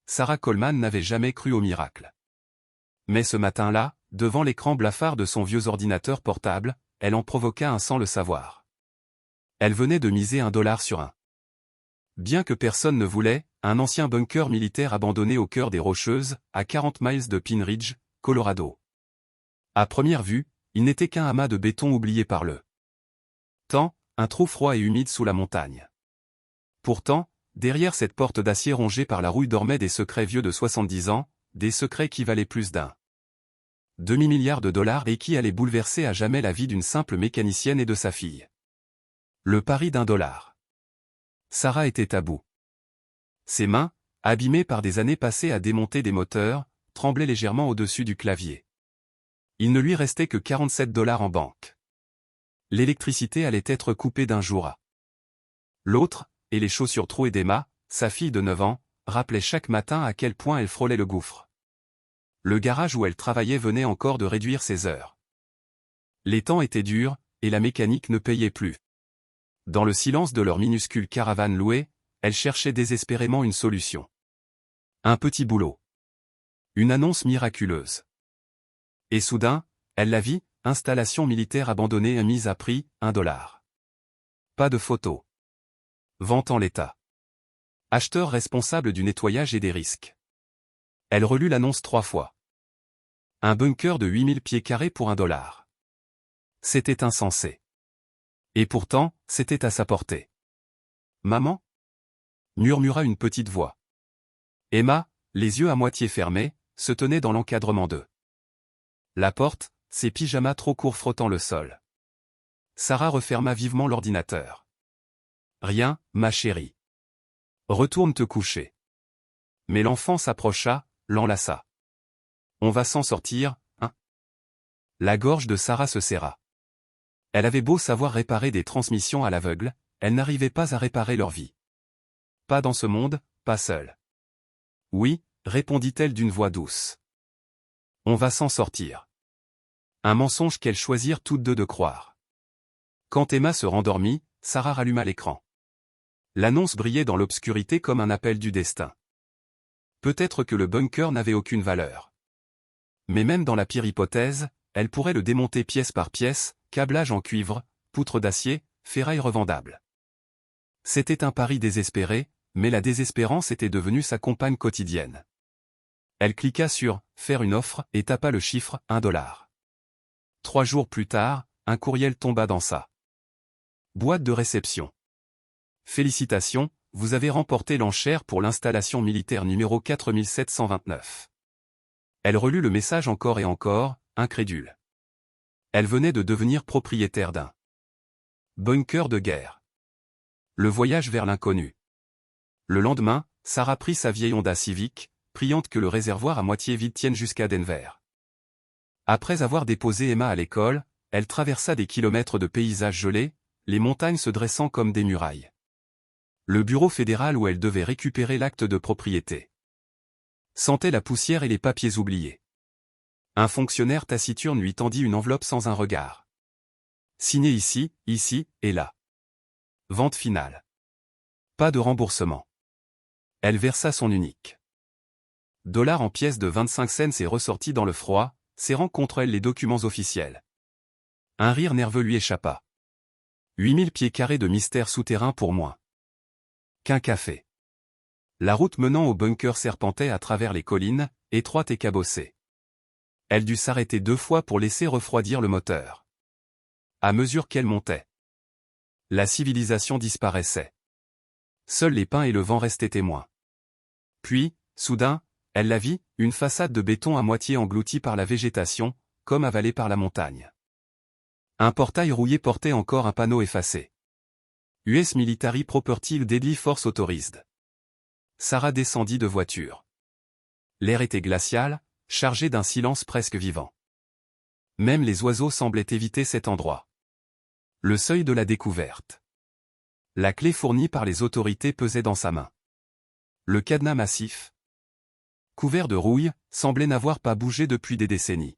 Sarah Coleman n'avait jamais cru au miracle. Mais ce matin-là, devant l'écran blafard de son vieux ordinateur portable, elle en provoqua un sans le savoir. Elle venait de miser $1 sur un. Bien que personne ne voulait, un ancien bunker militaire abandonné au cœur des Rocheuses, à 40 miles de Pine Ridge, Colorado. À première vue, il n'était qu'un amas de béton oublié par le temps, un trou froid et humide sous la montagne. Pourtant, derrière cette porte d'acier rongée par la rouille dormaient des secrets vieux de 70 ans, des secrets qui valaient plus d'un demi-milliard de dollars et qui allaient bouleverser à jamais la vie d'une simple mécanicienne et de sa fille. Le pari $1. Sarah était à bout. Ses mains, abîmées par des années passées à démonter des moteurs, tremblaient légèrement au-dessus du clavier. Il ne lui restait que $47 en banque. L'électricité allait être coupée d'un jour à l'autre, et les chaussures trouées d'Emma, sa fille de 9 ans, rappelaient chaque matin à quel point elle frôlait le gouffre. Le garage où elle travaillait venait encore de réduire ses heures. Les temps étaient durs, et la mécanique ne payait plus. Dans le silence de leur minuscule caravane louée, elle cherchait désespérément une solution. Un petit boulot. Une annonce miraculeuse. Et soudain, elle la vit, installation militaire abandonnée et mise à prix, $1. Pas de photo. Vente en l'état. Acheteur responsable du nettoyage et des risques. Elle relut l'annonce 3 fois. Un bunker de 8000 pieds carrés pour $1. C'était insensé. Et pourtant, c'était à sa portée. « Maman » murmura une petite voix. Emma, les yeux à moitié fermés, se tenait dans l'encadrement de la porte, ses pyjamas trop courts frottant le sol. Sarah referma vivement l'ordinateur. « Rien, ma chérie. Retourne te coucher. » Mais l'enfant s'approcha, l'enlaça. « On va s'en sortir, hein ?» La gorge de Sarah se serra. Elle avait beau savoir réparer des transmissions à l'aveugle, elle n'arrivait pas à réparer leur vie. Pas dans ce monde, pas seule. Oui, répondit-elle d'une voix douce. On va s'en sortir. Un mensonge qu'elles choisirent toutes deux de croire. Quand Emma se rendormit, Sarah ralluma l'écran. L'annonce brillait dans l'obscurité comme un appel du destin. Peut-être que le bunker n'avait aucune valeur. Mais même dans la pire hypothèse, elle pourrait le démonter pièce par pièce, câblage en cuivre, poutres d'acier, ferrailles revendables. C'était un pari désespéré, mais la désespérance était devenue sa compagne quotidienne. Elle cliqua sur « Faire une offre » et tapa le chiffre $1. 3 jours plus tard, un courriel tomba dans sa boîte de réception. Félicitations, vous avez remporté l'enchère pour l'installation militaire numéro 4729. Elle relut le message encore et encore, incrédule. Elle venait de devenir propriétaire d'un bunker de guerre. Le voyage vers l'inconnu. Le lendemain, Sarah prit sa vieille Honda Civic, priante que le réservoir à moitié vide tienne jusqu'à Denver. Après avoir déposé Emma à l'école, elle traversa des kilomètres de paysages gelés, les montagnes se dressant comme des murailles. Le bureau fédéral où elle devait récupérer l'acte de propriété. Sentait la poussière et les papiers oubliés. Un fonctionnaire taciturne lui tendit une enveloppe sans un regard. Signé ici, ici, et là. Vente finale. Pas de remboursement. Elle versa son unique dollar en pièces de 25 cents et ressortit dans le froid, serrant contre elle les documents officiels. Un rire nerveux lui échappa. 8000 pieds carrés de mystère souterrain pour moins qu'un café. La route menant au bunker serpentait à travers les collines, étroites et cabossées. Elle dut s'arrêter 2 fois pour laisser refroidir le moteur. À mesure qu'elle montait, la civilisation disparaissait. Seuls les pins et le vent restaient témoins. Puis, soudain, elle la vit, une façade de béton à moitié engloutie par la végétation, comme avalée par la montagne. Un portail rouillé portait encore un panneau effacé. US Military Property Deadly Force Authorized. Sarah descendit de voiture. L'air était glacial, chargé d'un silence presque vivant. Même les oiseaux semblaient éviter cet endroit. Le seuil de la découverte. La clé fournie par les autorités pesait dans sa main. Le cadenas massif, couvert de rouille, semblait n'avoir pas bougé depuis des décennies.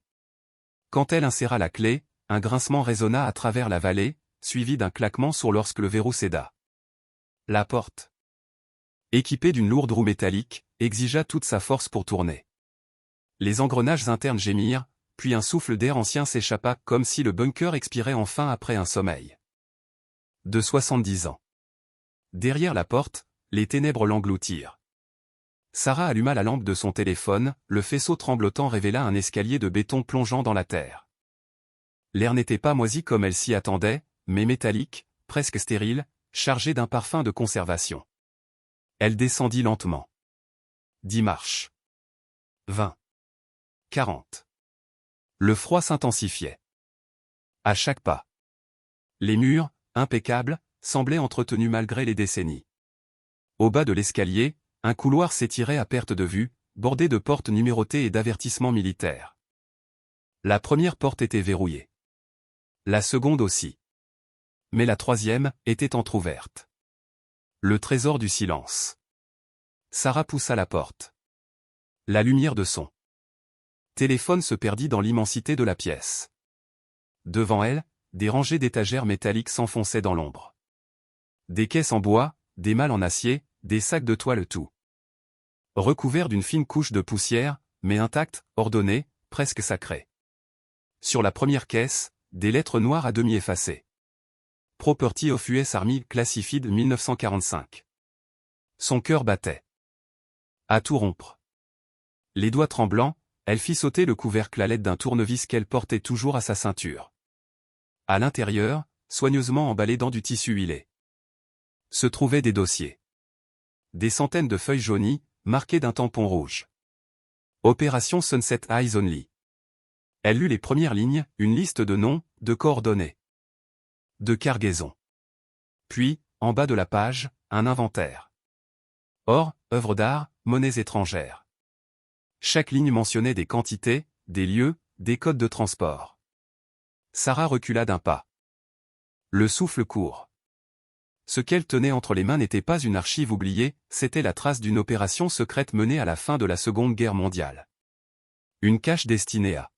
Quand elle inséra la clé, un grincement résonna à travers la vallée, suivi d'un claquement sourd lorsque le verrou céda. La porte équipé d'une lourde roue métallique, exigea toute sa force pour tourner. Les engrenages internes gémirent, puis un souffle d'air ancien s'échappa comme si le bunker expirait enfin après un sommeil de 70 ans. Derrière la porte, les ténèbres l'engloutirent. Sarah alluma la lampe de son téléphone, le faisceau tremblotant révéla un escalier de béton plongeant dans la terre. L'air n'était pas moisi comme elle s'y attendait, mais métallique, presque stérile, chargé d'un parfum de conservation. Elle descendit lentement. 10 marches. 20. 40. Le froid s'intensifiait. À chaque pas. Les murs, impeccables, semblaient entretenus malgré les décennies. Au bas de l'escalier, un couloir s'étirait à perte de vue, bordé de portes numérotées et d'avertissements militaires. La première porte était verrouillée. La seconde aussi. Mais la troisième était entr'ouverte. Le trésor du silence. Sarah poussa la porte. La lumière de son téléphone se perdit dans l'immensité de la pièce. Devant elle, des rangées d'étagères métalliques s'enfonçaient dans l'ombre. Des caisses en bois, des malles en acier, des sacs de toile tout. Recouverts d'une fine couche de poussière, mais intacts, ordonnés, presque sacrés. Sur la première caisse, des lettres noires à demi effacées. Property of US Army Classified 1945. Son cœur battait. À tout rompre. Les doigts tremblants, elle fit sauter le couvercle à l'aide d'un tournevis qu'elle portait toujours à sa ceinture. À l'intérieur, soigneusement emballé dans du tissu huilé, se trouvaient des dossiers. Des centaines de feuilles jaunies, marquées d'un tampon rouge. Opération Sunset Eyes Only. Elle lut les premières lignes, une liste de noms, de coordonnées, de cargaisons. Puis, en bas de la page, un inventaire. Or, œuvres d'art, monnaies étrangères. Chaque ligne mentionnait des quantités, des lieux, des codes de transport. Sarah recula d'un pas. Le souffle court. Ce qu'elle tenait entre les mains n'était pas une archive oubliée, c'était la trace d'une opération secrète menée à la fin de la Seconde Guerre mondiale. Une cache destinée à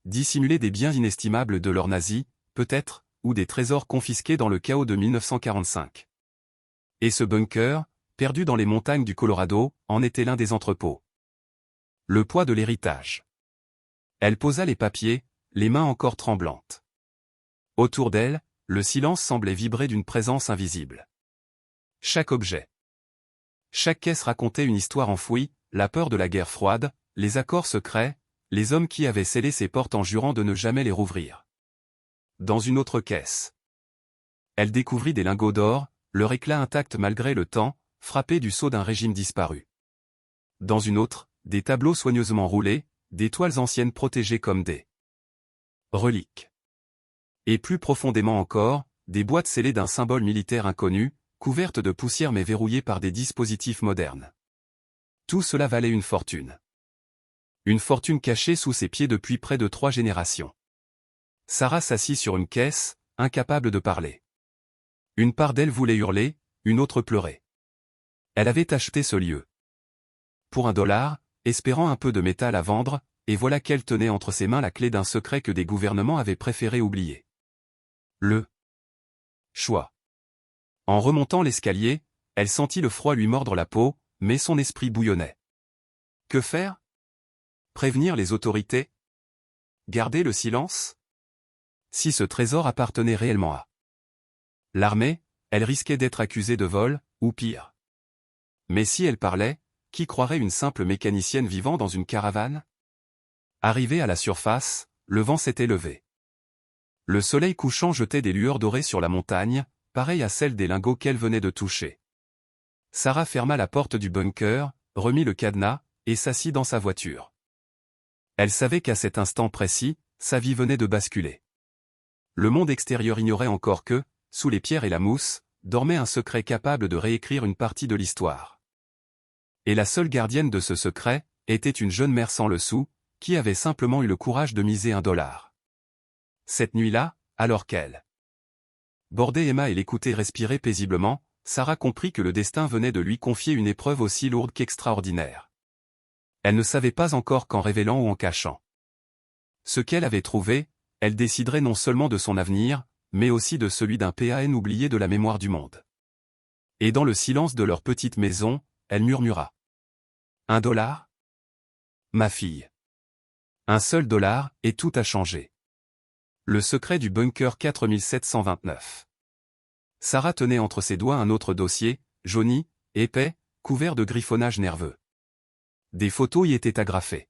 dissimuler des biens inestimables de l'or nazi, peut-être, ou des trésors confisqués dans le chaos de 1945. Et ce bunker, perdu dans les montagnes du Colorado, en était l'un des entrepôts. Le poids de l'héritage. Elle posa les papiers, les mains encore tremblantes. Autour d'elle, le silence semblait vibrer d'une présence invisible. Chaque objet. Chaque caisse racontait une histoire enfouie, la peur de la guerre froide, les accords secrets, les hommes qui avaient scellé ces portes en jurant de ne jamais les rouvrir. Dans une autre caisse. Elle découvrit des lingots d'or, leur éclat intact malgré le temps, frappés du sceau d'un régime disparu. Dans une autre, des tableaux soigneusement roulés, des toiles anciennes protégées comme des reliques. Et plus profondément encore, des boîtes scellées d'un symbole militaire inconnu, couvertes de poussière mais verrouillées par des dispositifs modernes. Tout cela valait une fortune. Une fortune cachée sous ses pieds depuis près de 3 générations. Sarah s'assit sur une caisse, incapable de parler. Une part d'elle voulait hurler, une autre pleurer. Elle avait acheté ce lieu. Pour $1, espérant un peu de métal à vendre, et voilà qu'elle tenait entre ses mains la clé d'un secret que des gouvernements avaient préféré oublier. Le choix. En remontant l'escalier, elle sentit le froid lui mordre la peau, mais son esprit bouillonnait. Que faire? Prévenir les autorités? Garder le silence? Si ce trésor appartenait réellement à l'armée, elle risquait d'être accusée de vol, ou pire. Mais si elle parlait, qui croirait une simple mécanicienne vivant dans une caravane? Arrivée à la surface, le vent s'était levé. Le soleil couchant jetait des lueurs dorées sur la montagne, pareilles à celles des lingots qu'elle venait de toucher. Sarah ferma la porte du bunker, remit le cadenas, et s'assit dans sa voiture. Elle savait qu'à cet instant précis, sa vie venait de basculer. Le monde extérieur ignorait encore que, sous les pierres et la mousse, dormait un secret capable de réécrire une partie de l'histoire. Et la seule gardienne de ce secret, était une jeune mère sans le sou, qui avait simplement eu le courage de miser $1. Cette nuit-là, alors qu'elle bordait Emma et l'écoutait respirer paisiblement, Sarah comprit que le destin venait de lui confier une épreuve aussi lourde qu'extraordinaire. Elle ne savait pas encore qu'en révélant ou en cachant ce qu'elle avait trouvé, elle déciderait non seulement de son avenir, mais aussi de celui d'un PAN oublié de la mémoire du monde. Et dans le silence de leur petite maison, elle murmura. $1? Ma fille. Un seul dollar, et tout a changé. Le secret du bunker 4729. Sarah tenait entre ses doigts un autre dossier, jauni, épais, couvert de griffonnage nerveux. Des photos y étaient agrafées.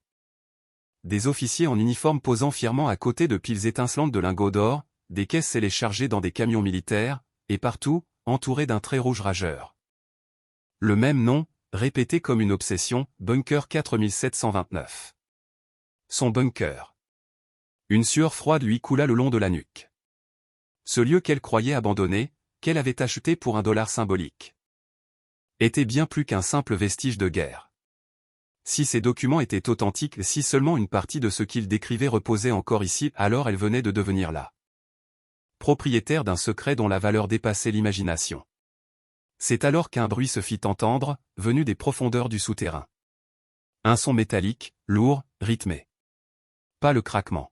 Des officiers en uniforme posant fièrement à côté de piles étincelantes de lingots d'or, des caisses scellées chargées dans des camions militaires, et partout, entourés d'un trait rouge rageur. Le même nom, répété comme une obsession, bunker 4729. Son bunker. Une sueur froide lui coula le long de la nuque. Ce lieu qu'elle croyait abandonné, qu'elle avait acheté pour $1 symbolique, était bien plus qu'un simple vestige de guerre. Si ces documents étaient authentiques, si seulement une partie de ce qu'ils décrivaient reposait encore ici, alors elle venait de devenir là. Propriétaire d'un secret dont la valeur dépassait l'imagination. C'est alors qu'un bruit se fit entendre, venu des profondeurs du souterrain. Un son métallique, lourd, rythmé. Pas le craquement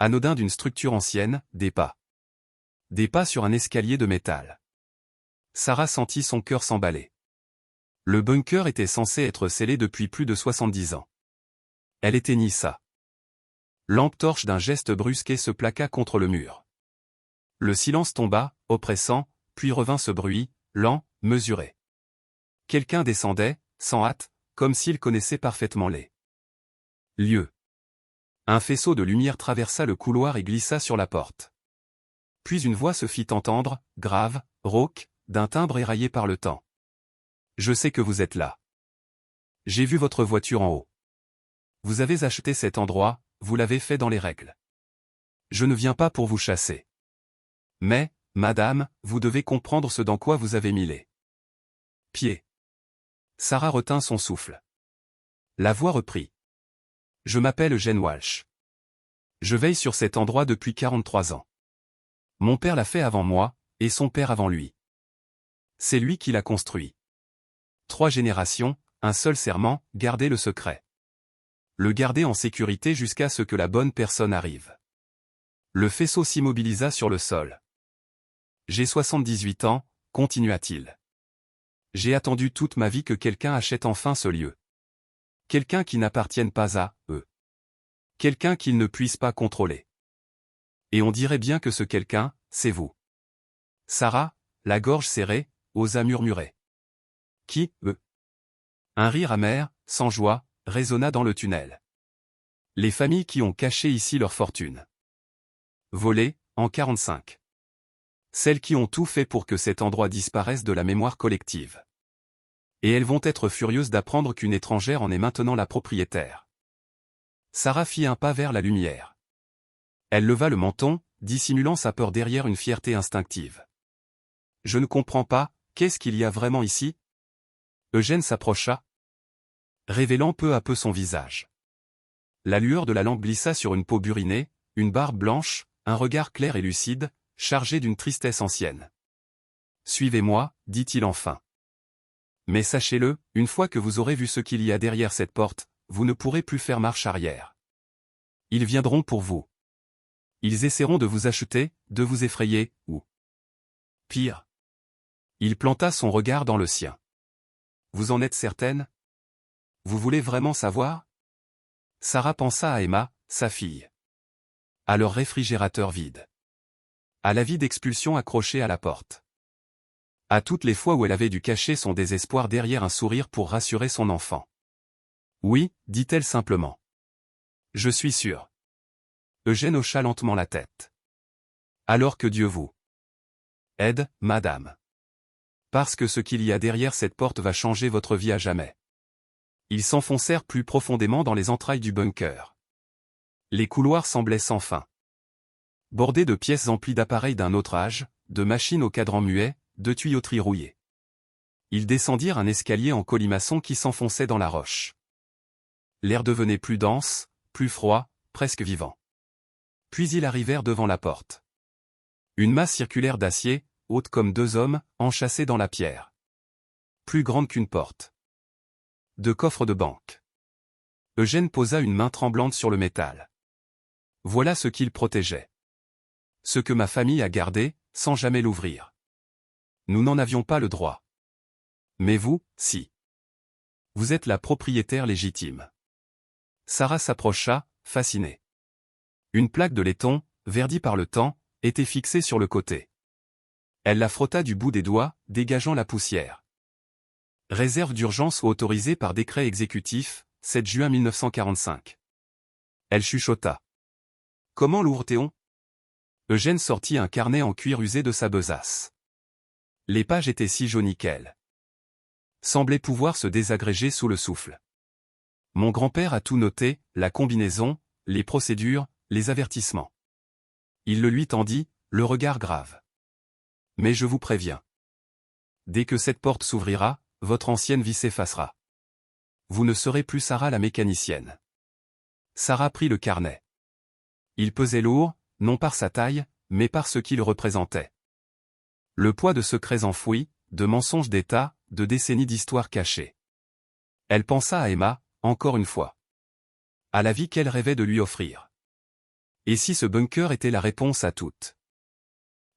anodin d'une structure ancienne, des pas. Des pas sur un escalier de métal. Sarah sentit son cœur s'emballer. Le bunker était censé être scellé depuis plus de 70 ans. Elle éteignit sa lampe torche d'un geste brusque et se plaqua contre le mur. Le silence tomba, oppressant, puis revint ce bruit, lent, mesuré. Quelqu'un descendait, sans hâte, comme s'il connaissait parfaitement les lieux. Un faisceau de lumière traversa le couloir et glissa sur la porte. Puis une voix se fit entendre, grave, rauque, d'un timbre éraillé par le temps. Je sais que vous êtes là. J'ai vu votre voiture en haut. Vous avez acheté cet endroit, vous l'avez fait dans les règles. Je ne viens pas pour vous chasser. Mais, madame, vous devez comprendre ce dans quoi vous avez mis les pieds. Sarah retint son souffle. La voix reprit. Je m'appelle Eugène Walsh. Je veille sur cet endroit depuis 43 ans. Mon père l'a fait avant moi, et son père avant lui. C'est lui qui l'a construit. 3 générations, un seul serment, garder le secret. Le garder en sécurité jusqu'à ce que la bonne personne arrive. Le faisceau s'immobilisa sur le sol. J'ai 78 ans, continua-t-il. J'ai attendu toute ma vie que quelqu'un achète enfin ce lieu. Quelqu'un qui n'appartienne pas à eux. Quelqu'un qu'ils ne puissent pas contrôler. Et on dirait bien que ce quelqu'un, c'est vous. Sarah, la gorge serrée, osa murmurer. Qui, eux? Un rire amer, sans joie, résonna dans le tunnel. Les familles qui ont caché ici leur fortune. Volées, en 45. Celles qui ont tout fait pour que cet endroit disparaisse de la mémoire collective. Et elles vont être furieuses d'apprendre qu'une étrangère en est maintenant la propriétaire. Sarah fit un pas vers la lumière. Elle leva le menton, dissimulant sa peur derrière une fierté instinctive. Je ne comprends pas, qu'est-ce qu'il y a vraiment ici? Eugène s'approcha, révélant peu à peu son visage. La lueur de la lampe glissa sur une peau burinée, une barbe blanche, un regard clair et lucide, chargé d'une tristesse ancienne. Suivez-moi, dit-il enfin. Mais sachez-le, une fois que vous aurez vu ce qu'il y a derrière cette porte, vous ne pourrez plus faire marche arrière. Ils viendront pour vous. Ils essaieront de vous acheter, de vous effrayer, ou pire. Il planta son regard dans le sien. Vous en êtes certaine? Vous voulez vraiment savoir? Sarah pensa à Emma, sa fille. À leur réfrigérateur vide. À l'avis d'expulsion accroché à la porte. À toutes les fois où elle avait dû cacher son désespoir derrière un sourire pour rassurer son enfant. Oui, dit-elle simplement. Je suis sûre. Eugène hocha lentement la tête. Alors que Dieu vous aide, madame. Parce que ce qu'il y a derrière cette porte va changer votre vie à jamais. Ils s'enfoncèrent plus profondément dans les entrailles du bunker. Les couloirs semblaient sans fin. Bordés de pièces emplies d'appareils d'un autre âge, de machines au cadran muet, de tuyauteries rouillées. Ils descendirent un escalier en colimaçon qui s'enfonçait dans la roche. L'air devenait plus dense, plus froid, presque vivant. Puis ils arrivèrent devant la porte. Une masse circulaire d'acier, haute comme 2 hommes, enchâssés dans la pierre. Plus grande qu'une porte. 2 coffres de banque. Eugène posa une main tremblante sur le métal. Voilà ce qu'il protégeait. Ce que ma famille a gardé, sans jamais l'ouvrir. Nous n'en avions pas le droit. Mais vous, si. Vous êtes la propriétaire légitime. Sarah s'approcha, fascinée. Une plaque de laiton, verdie par le temps, était fixée sur le côté. Elle la frotta du bout des doigts, dégageant la poussière. Réserve d'urgence ou autorisée par décret exécutif, 7 juin 1945. Elle chuchota. Comment l'ouvre-t-on? Eugène sortit un carnet en cuir usé de sa besace. Les pages étaient si jaunies qu'elles semblaient pouvoir se désagréger sous le souffle. Mon grand-père a tout noté, la combinaison, les procédures, les avertissements. Il le lui tendit, le regard grave. Mais je vous préviens. Dès que cette porte s'ouvrira, votre ancienne vie s'effacera. Vous ne serez plus Sarah la mécanicienne. Sarah prit le carnet. Il pesait lourd, non par sa taille, mais par ce qu'il représentait. Le poids de secrets enfouis, de mensonges d'État, de décennies d'histoires cachées. Elle pensa à Emma, encore une fois. À la vie qu'elle rêvait de lui offrir. Et si ce bunker était la réponse à toutes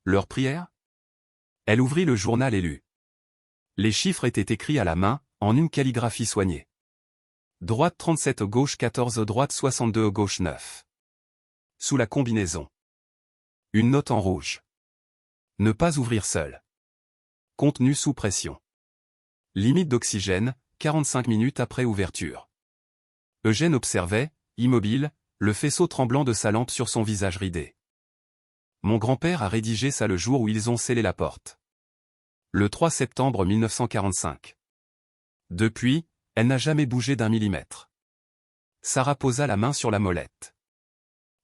leurs prières? Elle ouvrit le journal et lut. Les chiffres étaient écrits à la main, en une calligraphie soignée. Droite 37 gauche 14 droite 62 gauche 9. Sous la combinaison. Une note en rouge. Ne pas ouvrir seul. Contenu sous pression. Limite d'oxygène, 45 minutes après ouverture. Eugène observait, immobile, le faisceau tremblant de sa lampe sur son visage ridé. Mon grand-père a rédigé ça le jour où ils ont scellé la porte. Le 3 septembre 1945. Depuis, elle n'a jamais bougé d'un millimètre. Sarah posa la main sur la molette.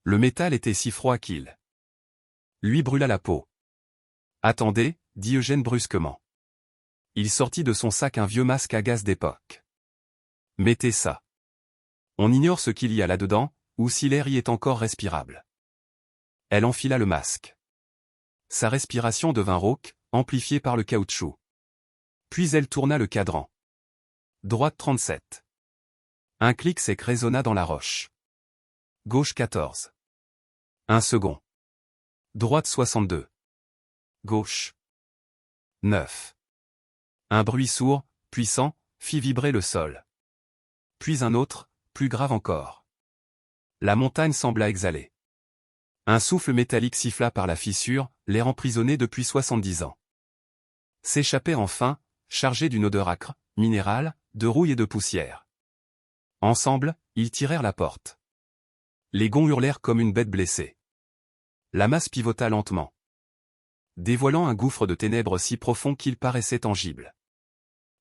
Le métal était si froid qu'il lui brûla la peau. Attendez, dit Eugène brusquement. Il sortit de son sac un vieux masque à gaz d'époque. Mettez ça. On ignore ce qu'il y a là-dedans, ou si l'air y est encore respirable. Elle enfila le masque. Sa respiration devint rauque, amplifiée par le caoutchouc. Puis elle tourna le cadran. Droite 37. Un clic sec résonna dans la roche. Gauche 14. Un second. Droite 62. Gauche 9. Un bruit sourd, puissant, fit vibrer le sol. Puis un autre, plus grave encore. La montagne sembla exhaler. Un souffle métallique siffla par la fissure, l'air emprisonné depuis 70 ans. S'échappait enfin, chargé d'une odeur âcre, minérale, de rouille et de poussière. Ensemble, ils tirèrent la porte. Les gonds hurlèrent comme une bête blessée. La masse pivota lentement, dévoilant un gouffre de ténèbres si profond qu'il paraissait tangible.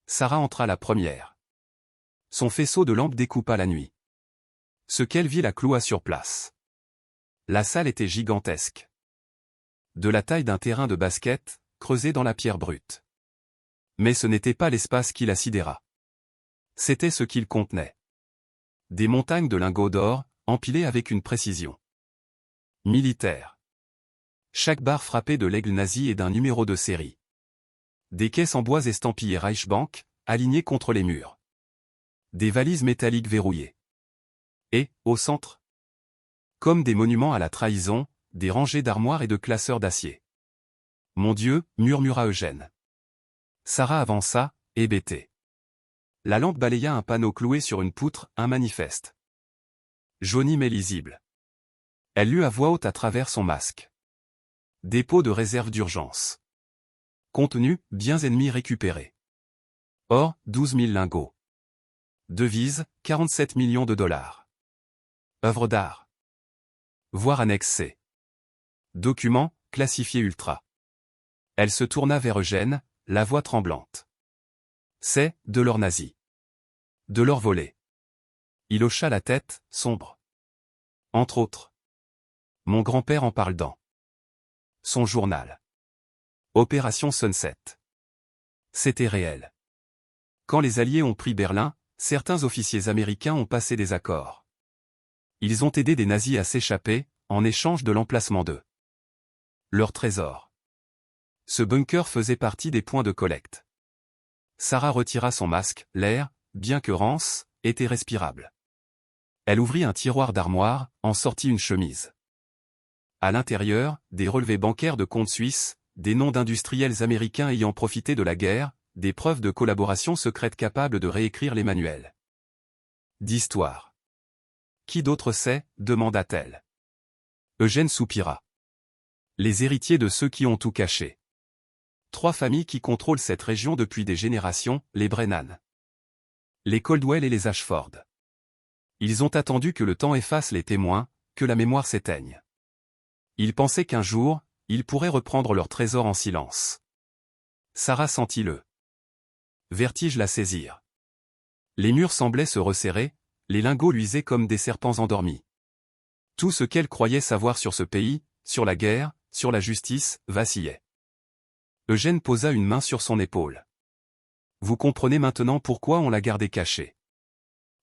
Sarah entra la première. Son faisceau de lampe découpa la nuit. Ce qu'elle vit la cloua sur place. La salle était gigantesque. De la taille d'un terrain de basket, creusé dans la pierre brute. Mais ce n'était pas l'espace qui la sidéra. C'était ce qu'il contenait. Des montagnes de lingots d'or, empilées avec une précision militaire. Chaque barre frappée de l'aigle nazi et d'un numéro de série. Des caisses en bois estampillées Reichsbank, alignées contre les murs. Des valises métalliques verrouillées. Et, au centre, comme des monuments à la trahison, des rangées d'armoires et de classeurs d'acier. Mon Dieu, murmura Eugène. Sarah avança, hébétée. La lampe balaya un panneau cloué sur une poutre, un manifeste. Jauni mais lisible. Elle lut à voix haute à travers son masque. Dépôt de réserve d'urgence. Contenu, biens ennemis récupérés. Or, 12 000 lingots. Devise, 47 millions de dollars. Œuvre d'art. Voir annexe C. Document, classifié ultra. Elle se tourna vers Eugène, la voix tremblante. C'est, de l'or nazi. De l'or volé. Il hocha la tête, sombre. Entre autres. Mon grand-père en parle dans son journal. Opération Sunset. C'était réel. Quand les Alliés ont pris Berlin, certains officiers américains ont passé des accords. Ils ont aidé des nazis à s'échapper, en échange de l'emplacement de leur trésor. Ce bunker faisait partie des points de collecte. Sarah retira son masque, l'air, bien que rance, était respirable. Elle ouvrit un tiroir d'armoire, en sortit une chemise. À l'intérieur, des relevés bancaires de comptes suisses, des noms d'industriels américains ayant profité de la guerre, des preuves de collaboration secrète capables de réécrire les manuels d'histoire. Qui d'autre sait, demanda-t-elle. Eugène soupira. Les héritiers de ceux qui ont tout caché. 3 familles qui contrôlent cette région depuis des générations, les Brennan, les Caldwell et les Ashford. Ils ont attendu que le temps efface les témoins, que la mémoire s'éteigne. Ils pensaient qu'un jour, ils pourraient reprendre leur trésor en silence. Sarah sentit le vertige la saisir. Les murs semblaient se resserrer, les lingots luisaient comme des serpents endormis. Tout ce qu'elle croyait savoir sur ce pays, sur la guerre, sur la justice, vacillait. Eugène posa une main sur son épaule. Vous comprenez maintenant pourquoi on l'a gardé caché.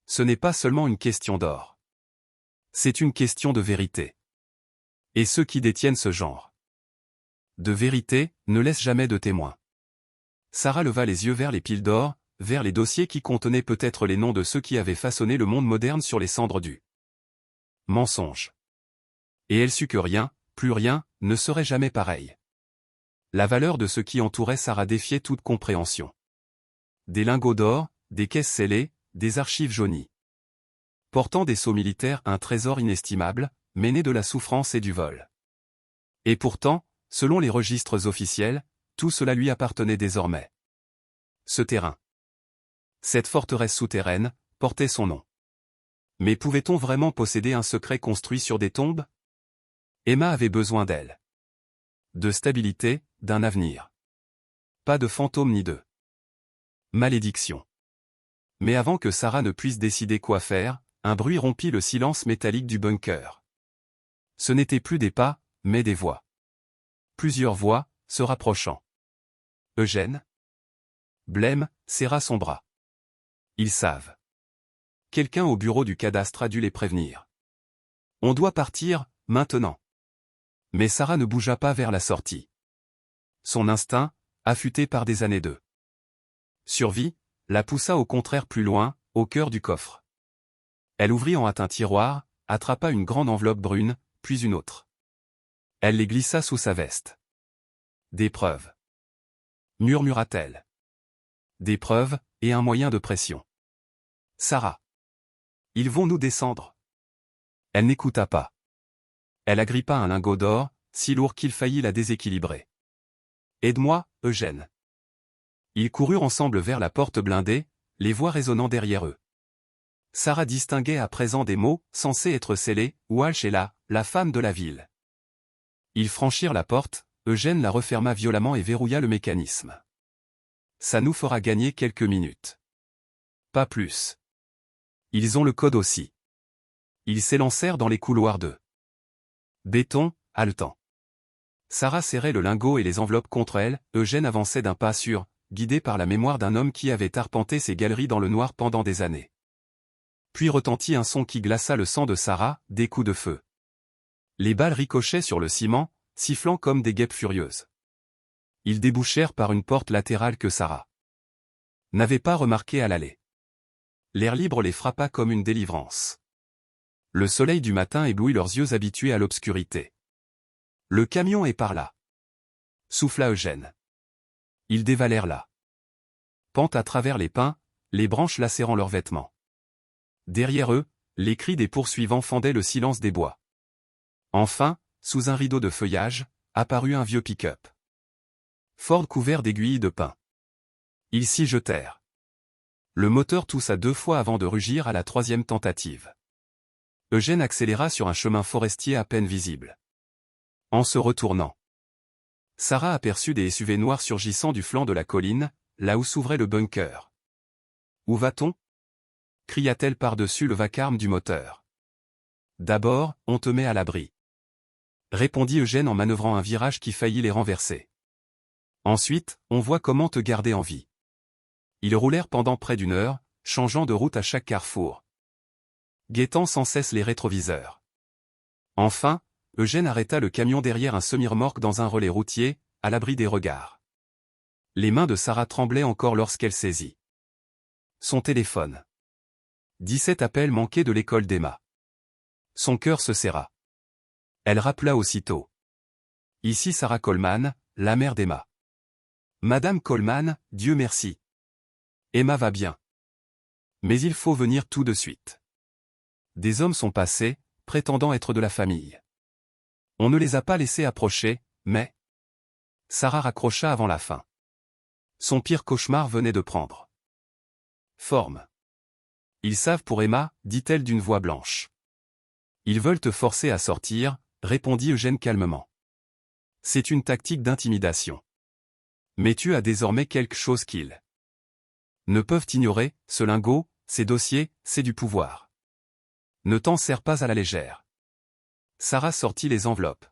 Ce n'est pas seulement une question d'or. C'est une question de vérité. Et ceux qui détiennent ce genre de vérité ne laissent jamais de témoins. Sarah leva les yeux vers les piles d'or, vers les dossiers qui contenaient peut-être les noms de ceux qui avaient façonné le monde moderne sur les cendres du mensonge. Et elle sut que rien, plus rien, ne serait jamais pareil. La valeur de ce qui entourait Sarah défiait toute compréhension. Des lingots d'or, des caisses scellées, des archives jaunies. Portant des sceaux militaires, un trésor inestimable, mais né de la souffrance et du vol. Et pourtant, selon les registres officiels, tout cela lui appartenait désormais. Ce terrain, cette forteresse souterraine, portait son nom. Mais pouvait-on vraiment posséder un secret construit sur des tombes? Emma avait besoin d'elle. De stabilité, d'un avenir. Pas de fantôme ni de malédiction. Mais avant que Sarah ne puisse décider quoi faire, un bruit rompit le silence métallique du bunker. Ce n'étaient plus des pas, mais des voix. Plusieurs voix, se rapprochant. Eugène? Blême, serra son bras. Ils savent. Quelqu'un au bureau du cadastre a dû les prévenir. On doit partir, maintenant. Mais Sarah ne bougea pas vers la sortie. Son instinct, affûté par des années de survie, la poussa au contraire plus loin, au cœur du coffre. Elle ouvrit en hâte un tiroir, attrapa une grande enveloppe brune, puis une autre. Elle les glissa sous sa veste. Des preuves. Murmura-t-elle. Des preuves, et un moyen de pression. Sarah. Ils vont nous descendre. Elle n'écouta pas. Elle agrippa un lingot d'or, si lourd qu'il faillit la déséquilibrer. Aide-moi, Eugène. Ils coururent ensemble vers la porte blindée, les voix résonnant derrière eux. Sarah distinguait à présent des mots, censés être scellés, Walsh est là, la femme de la ville. Ils franchirent la porte, Eugène la referma violemment et verrouilla le mécanisme. Ça nous fera gagner quelques minutes. Pas plus. Ils ont le code aussi. Ils s'élancèrent dans les couloirs de béton, haletant. Sarah serrait le lingot et les enveloppes contre elle, Eugène avançait d'un pas sûr, guidé par la mémoire d'un homme qui avait arpenté ces galeries dans le noir pendant des années. Puis retentit un son qui glaça le sang de Sarah, des coups de feu. Les balles ricochaient sur le ciment, sifflant comme des guêpes furieuses. Ils débouchèrent par une porte latérale que Sarah n'avait pas remarquée à l'aller. L'air libre les frappa comme une délivrance. Le soleil du matin éblouit leurs yeux habitués à l'obscurité. Le camion est par là. Souffla Eugène. Ils dévalèrent là. Pente à travers les pins, les branches lacérant leurs vêtements. Derrière eux, les cris des poursuivants fendaient le silence des bois. Enfin, sous un rideau de feuillage, apparut un vieux pick-up. Ford couvert d'aiguilles de pin. Ils s'y jetèrent. Le moteur toussa 2 fois avant de rugir à la 3e tentative. Eugène accéléra sur un chemin forestier à peine visible. En se retournant, Sarah aperçut des SUV noirs surgissant du flanc de la colline, là où s'ouvrait le bunker. « Où va-t-on » cria-t-elle par-dessus le vacarme du moteur. « D'abord, on te met à l'abri. » répondit Eugène en manœuvrant un virage qui faillit les renverser. « Ensuite, on voit comment te garder en vie. » Ils roulèrent pendant près d'1 heure, changeant de route à chaque carrefour, guettant sans cesse les rétroviseurs. Enfin, Eugène arrêta le camion derrière un semi-remorque dans un relais routier, à l'abri des regards. Les mains de Sarah tremblaient encore lorsqu'elle saisit son téléphone. 17 appels manqués de l'école d'Emma. Son cœur se serra. Elle rappela aussitôt. Ici Sarah Coleman, la mère d'Emma. Madame Coleman, Dieu merci. Emma va bien. Mais il faut venir tout de suite. Des hommes sont passés, prétendant être de la famille. On ne les a pas laissés approcher, mais... Sarah raccrocha avant la fin. Son pire cauchemar venait de prendre forme. Ils savent pour Emma, dit-elle d'une voix blanche. Ils veulent te forcer à sortir, répondit Eugène calmement. C'est une tactique d'intimidation. Mais tu as désormais quelque chose qu'ils ne peuvent ignorer, ce lingot, ces dossiers, c'est du pouvoir. Ne t'en sers pas à la légère. Sarah sortit les enveloppes.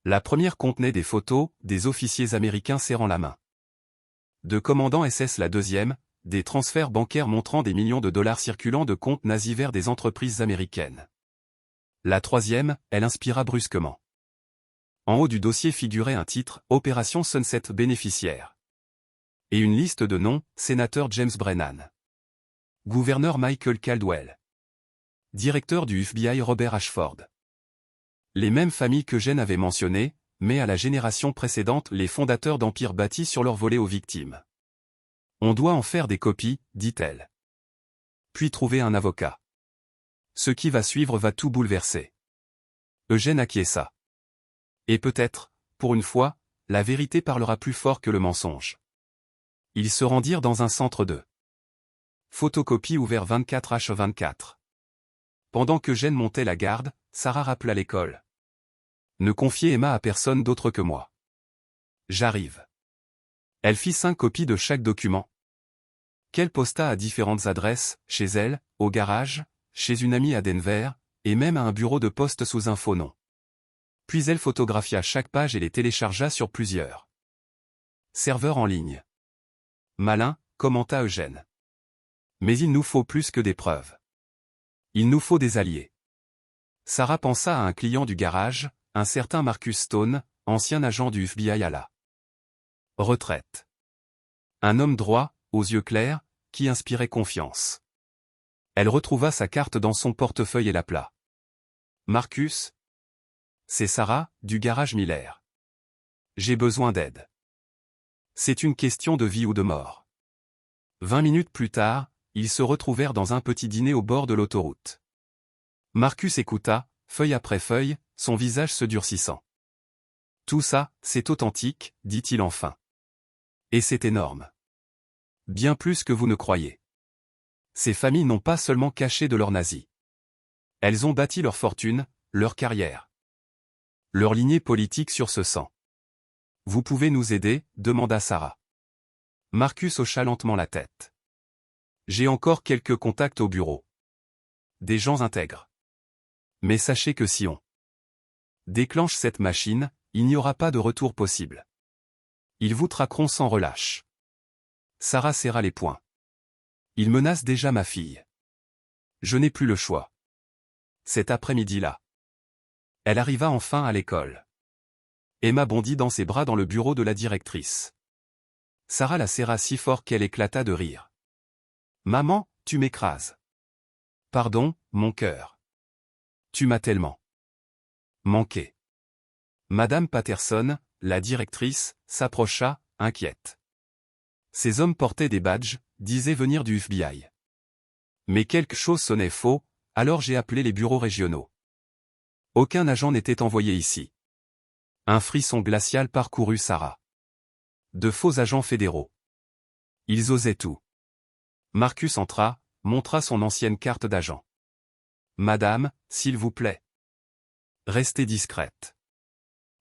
La première contenait des photos, des officiers américains serrant la main. De commandants SS, la deuxième, des transferts bancaires montrant des millions de dollars circulant de comptes nazis vers des entreprises américaines. La troisième, elle inspira brusquement. En haut du dossier figurait un titre, Opération Sunset bénéficiaire. Et une liste de noms, sénateur James Brennan. Gouverneur Michael Caldwell. Directeur du FBI Robert Ashford. Les mêmes familles qu'Eugène avait mentionnées, mais à la génération précédente les fondateurs d'empires bâtis sur leur volet aux victimes. On doit en faire des copies, dit-elle. Puis trouver un avocat. Ce qui va suivre va tout bouleverser. Eugène acquiesça. Et peut-être, pour une fois, la vérité parlera plus fort que le mensonge. Ils se rendirent dans un centre de photocopie ouvert 24h24. Pendant qu'Eugène montait la garde, Sarah rappela l'école. Ne confiez Emma à personne d'autre que moi. J'arrive. Elle fit 5 copies de chaque document. Qu'elle posta à différentes adresses, chez elle, au garage, chez une amie à Denver, et même à un bureau de poste sous un faux nom. Puis elle photographia chaque page et les téléchargea sur plusieurs serveurs en ligne. Malin, commenta Eugène. Mais il nous faut plus que des preuves. Il nous faut des alliés. Sarah pensa à un client du garage, un certain Marcus Stone, ancien agent du FBI à la retraite. Un homme droit, aux yeux clairs, qui inspirait confiance. Elle retrouva sa carte dans son portefeuille et l'appela. Marcus? C'est Sarah, du garage Miller. J'ai besoin d'aide. C'est une question de vie ou de mort. 20 minutes plus tard, ils se retrouvèrent dans un petit dîner au bord de l'autoroute. Marcus écouta, feuille après feuille, son visage se durcissant. Tout ça, c'est authentique, dit-il enfin. Et c'est énorme. Bien plus que vous ne croyez. Ces familles n'ont pas seulement caché de leurs nazis. Elles ont bâti leur fortune, leur carrière. Leur lignée politique sur ce sang. Vous pouvez nous aider, demanda Sarah. Marcus hocha lentement la tête. J'ai encore quelques contacts au bureau. Des gens intègres. Mais sachez que si on déclenche cette machine, il n'y aura pas de retour possible. Ils vous traqueront sans relâche. Sarah serra les poings. Ils menacent déjà ma fille. Je n'ai plus le choix. Cet après-midi-là. Elle arriva enfin à l'école. Emma bondit dans ses bras dans le bureau de la directrice. Sarah la serra si fort qu'elle éclata de rire. Maman, tu m'écrases. Pardon, mon cœur. Tu m'as tellement manqué. Madame Patterson, la directrice, s'approcha, inquiète. Ces hommes portaient des badges, disaient venir du FBI. Mais quelque chose sonnait faux, alors j'ai appelé les bureaux régionaux. Aucun agent n'était envoyé ici. Un frisson glacial parcourut Sarah. De faux agents fédéraux. Ils osaient tout. Marcus entra, montra son ancienne carte d'agent. Madame, s'il vous plaît. Restez discrète.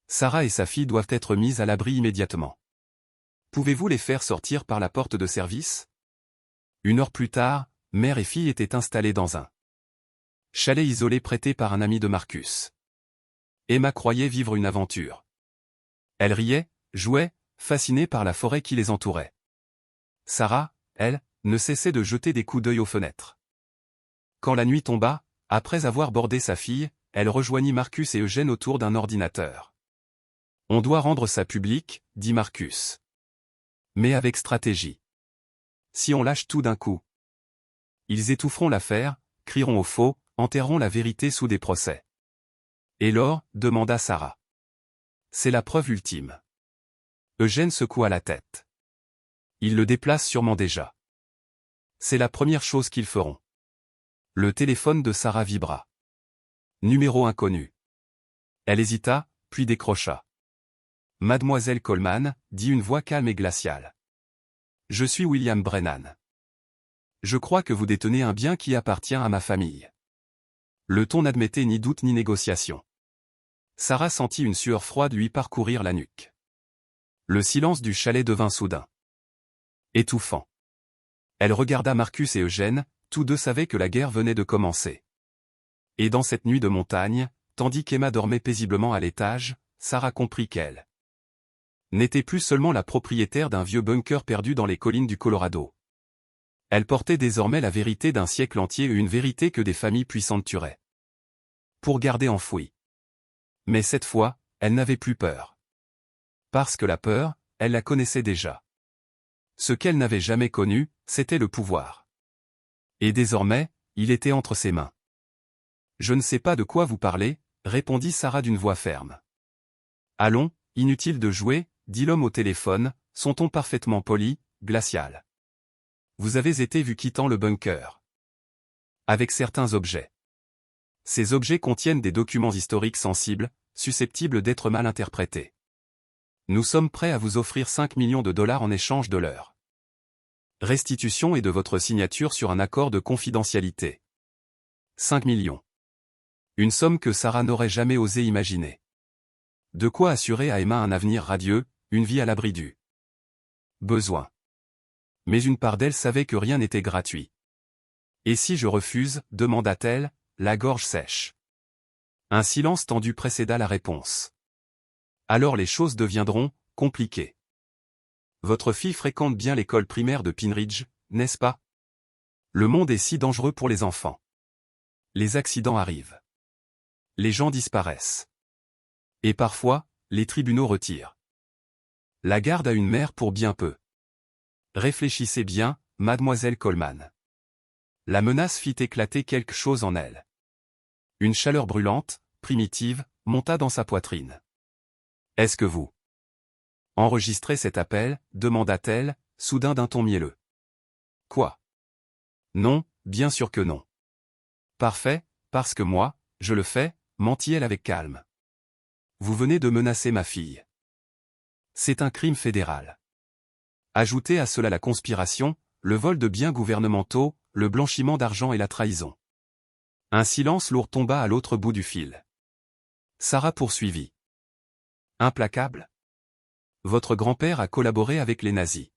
Sarah et sa fille doivent être mises à l'abri immédiatement. Pouvez-vous les faire sortir par la porte de service? 1 heure plus tard, mère et fille étaient installées dans un chalet isolé prêté par un ami de Marcus. Emma croyait vivre une aventure. Elle riait, jouait, fascinée par la forêt qui les entourait. Sarah, elle, ne cessait de jeter des coups d'œil aux fenêtres. Quand la nuit tomba, après avoir bordé sa fille, elle rejoignit Marcus et Eugène autour d'un ordinateur. On doit rendre ça public, dit Marcus. Mais avec stratégie. Si on lâche tout d'un coup. Ils étoufferont l'affaire, crieront au faux, enterreront la vérité sous des procès. Et l'or, demanda Sarah. C'est la preuve ultime. Eugène secoua la tête. Ils le déplacent sûrement déjà. C'est la première chose qu'ils feront. Le téléphone de Sarah vibra. Numéro inconnu. Elle hésita, puis décrocha. Mademoiselle Coleman, dit une voix calme et glaciale. Je suis William Brennan. Je crois que vous détenez un bien qui appartient à ma famille. Le ton n'admettait ni doute ni négociation. Sarah sentit une sueur froide lui parcourir la nuque. Le silence du chalet devint soudain étouffant. Elle regarda Marcus et Eugène, tous deux savaient que la guerre venait de commencer. Et dans cette nuit de montagne, tandis qu'Emma dormait paisiblement à l'étage, Sarah comprit qu'elle n'était plus seulement la propriétaire d'un vieux bunker perdu dans les collines du Colorado. Elle portait désormais la vérité d'un siècle entier et une vérité que des familles puissantes tueraient pour garder enfouie. Mais cette fois, elle n'avait plus peur. Parce que la peur, elle la connaissait déjà. Ce qu'elle n'avait jamais connu, c'était le pouvoir. Et désormais, il était entre ses mains. Je ne sais pas de quoi vous parlez, répondit Sarah d'une voix ferme. Allons, inutile de jouer, dit l'homme au téléphone, son ton parfaitement poli, glacial. Vous avez été vu quittant le bunker. Avec certains objets. Ces objets contiennent des documents historiques sensibles, susceptibles d'être mal interprétés. Nous sommes prêts à vous offrir 5 millions de dollars en échange de leur restitution et de votre signature sur un accord de confidentialité. 5 millions. Une somme que Sarah n'aurait jamais osé imaginer. De quoi assurer à Emma un avenir radieux, une vie à l'abri du besoin. Mais une part d'elle savait que rien n'était gratuit. Et si je refuse, demanda-t-elle, la gorge sèche. Un silence tendu précéda la réponse. Alors les choses deviendront compliquées. Votre fille fréquente bien l'école primaire de Pine-Ridge, n'est-ce pas? Le monde est si dangereux pour les enfants. Les accidents arrivent. Les gens disparaissent. Et parfois, les tribunaux retirent la garde à une mère pour bien peu. Réfléchissez bien, mademoiselle Coleman. La menace fit éclater quelque chose en elle. Une chaleur brûlante, primitive, monta dans sa poitrine. Est-ce que vous enregistrez cet appel, demanda-t-elle, soudain d'un ton mielleux. Quoi? Non, bien sûr que non. Parfait, parce que moi, je le fais, mentit-elle avec calme. Vous venez de menacer ma fille. C'est un crime fédéral. Ajoutez à cela la conspiration, le vol de biens gouvernementaux, le blanchiment d'argent et la trahison. Un silence lourd tomba à l'autre bout du fil. Sarah poursuivit. Implacable? Votre grand-père a collaboré avec les nazis.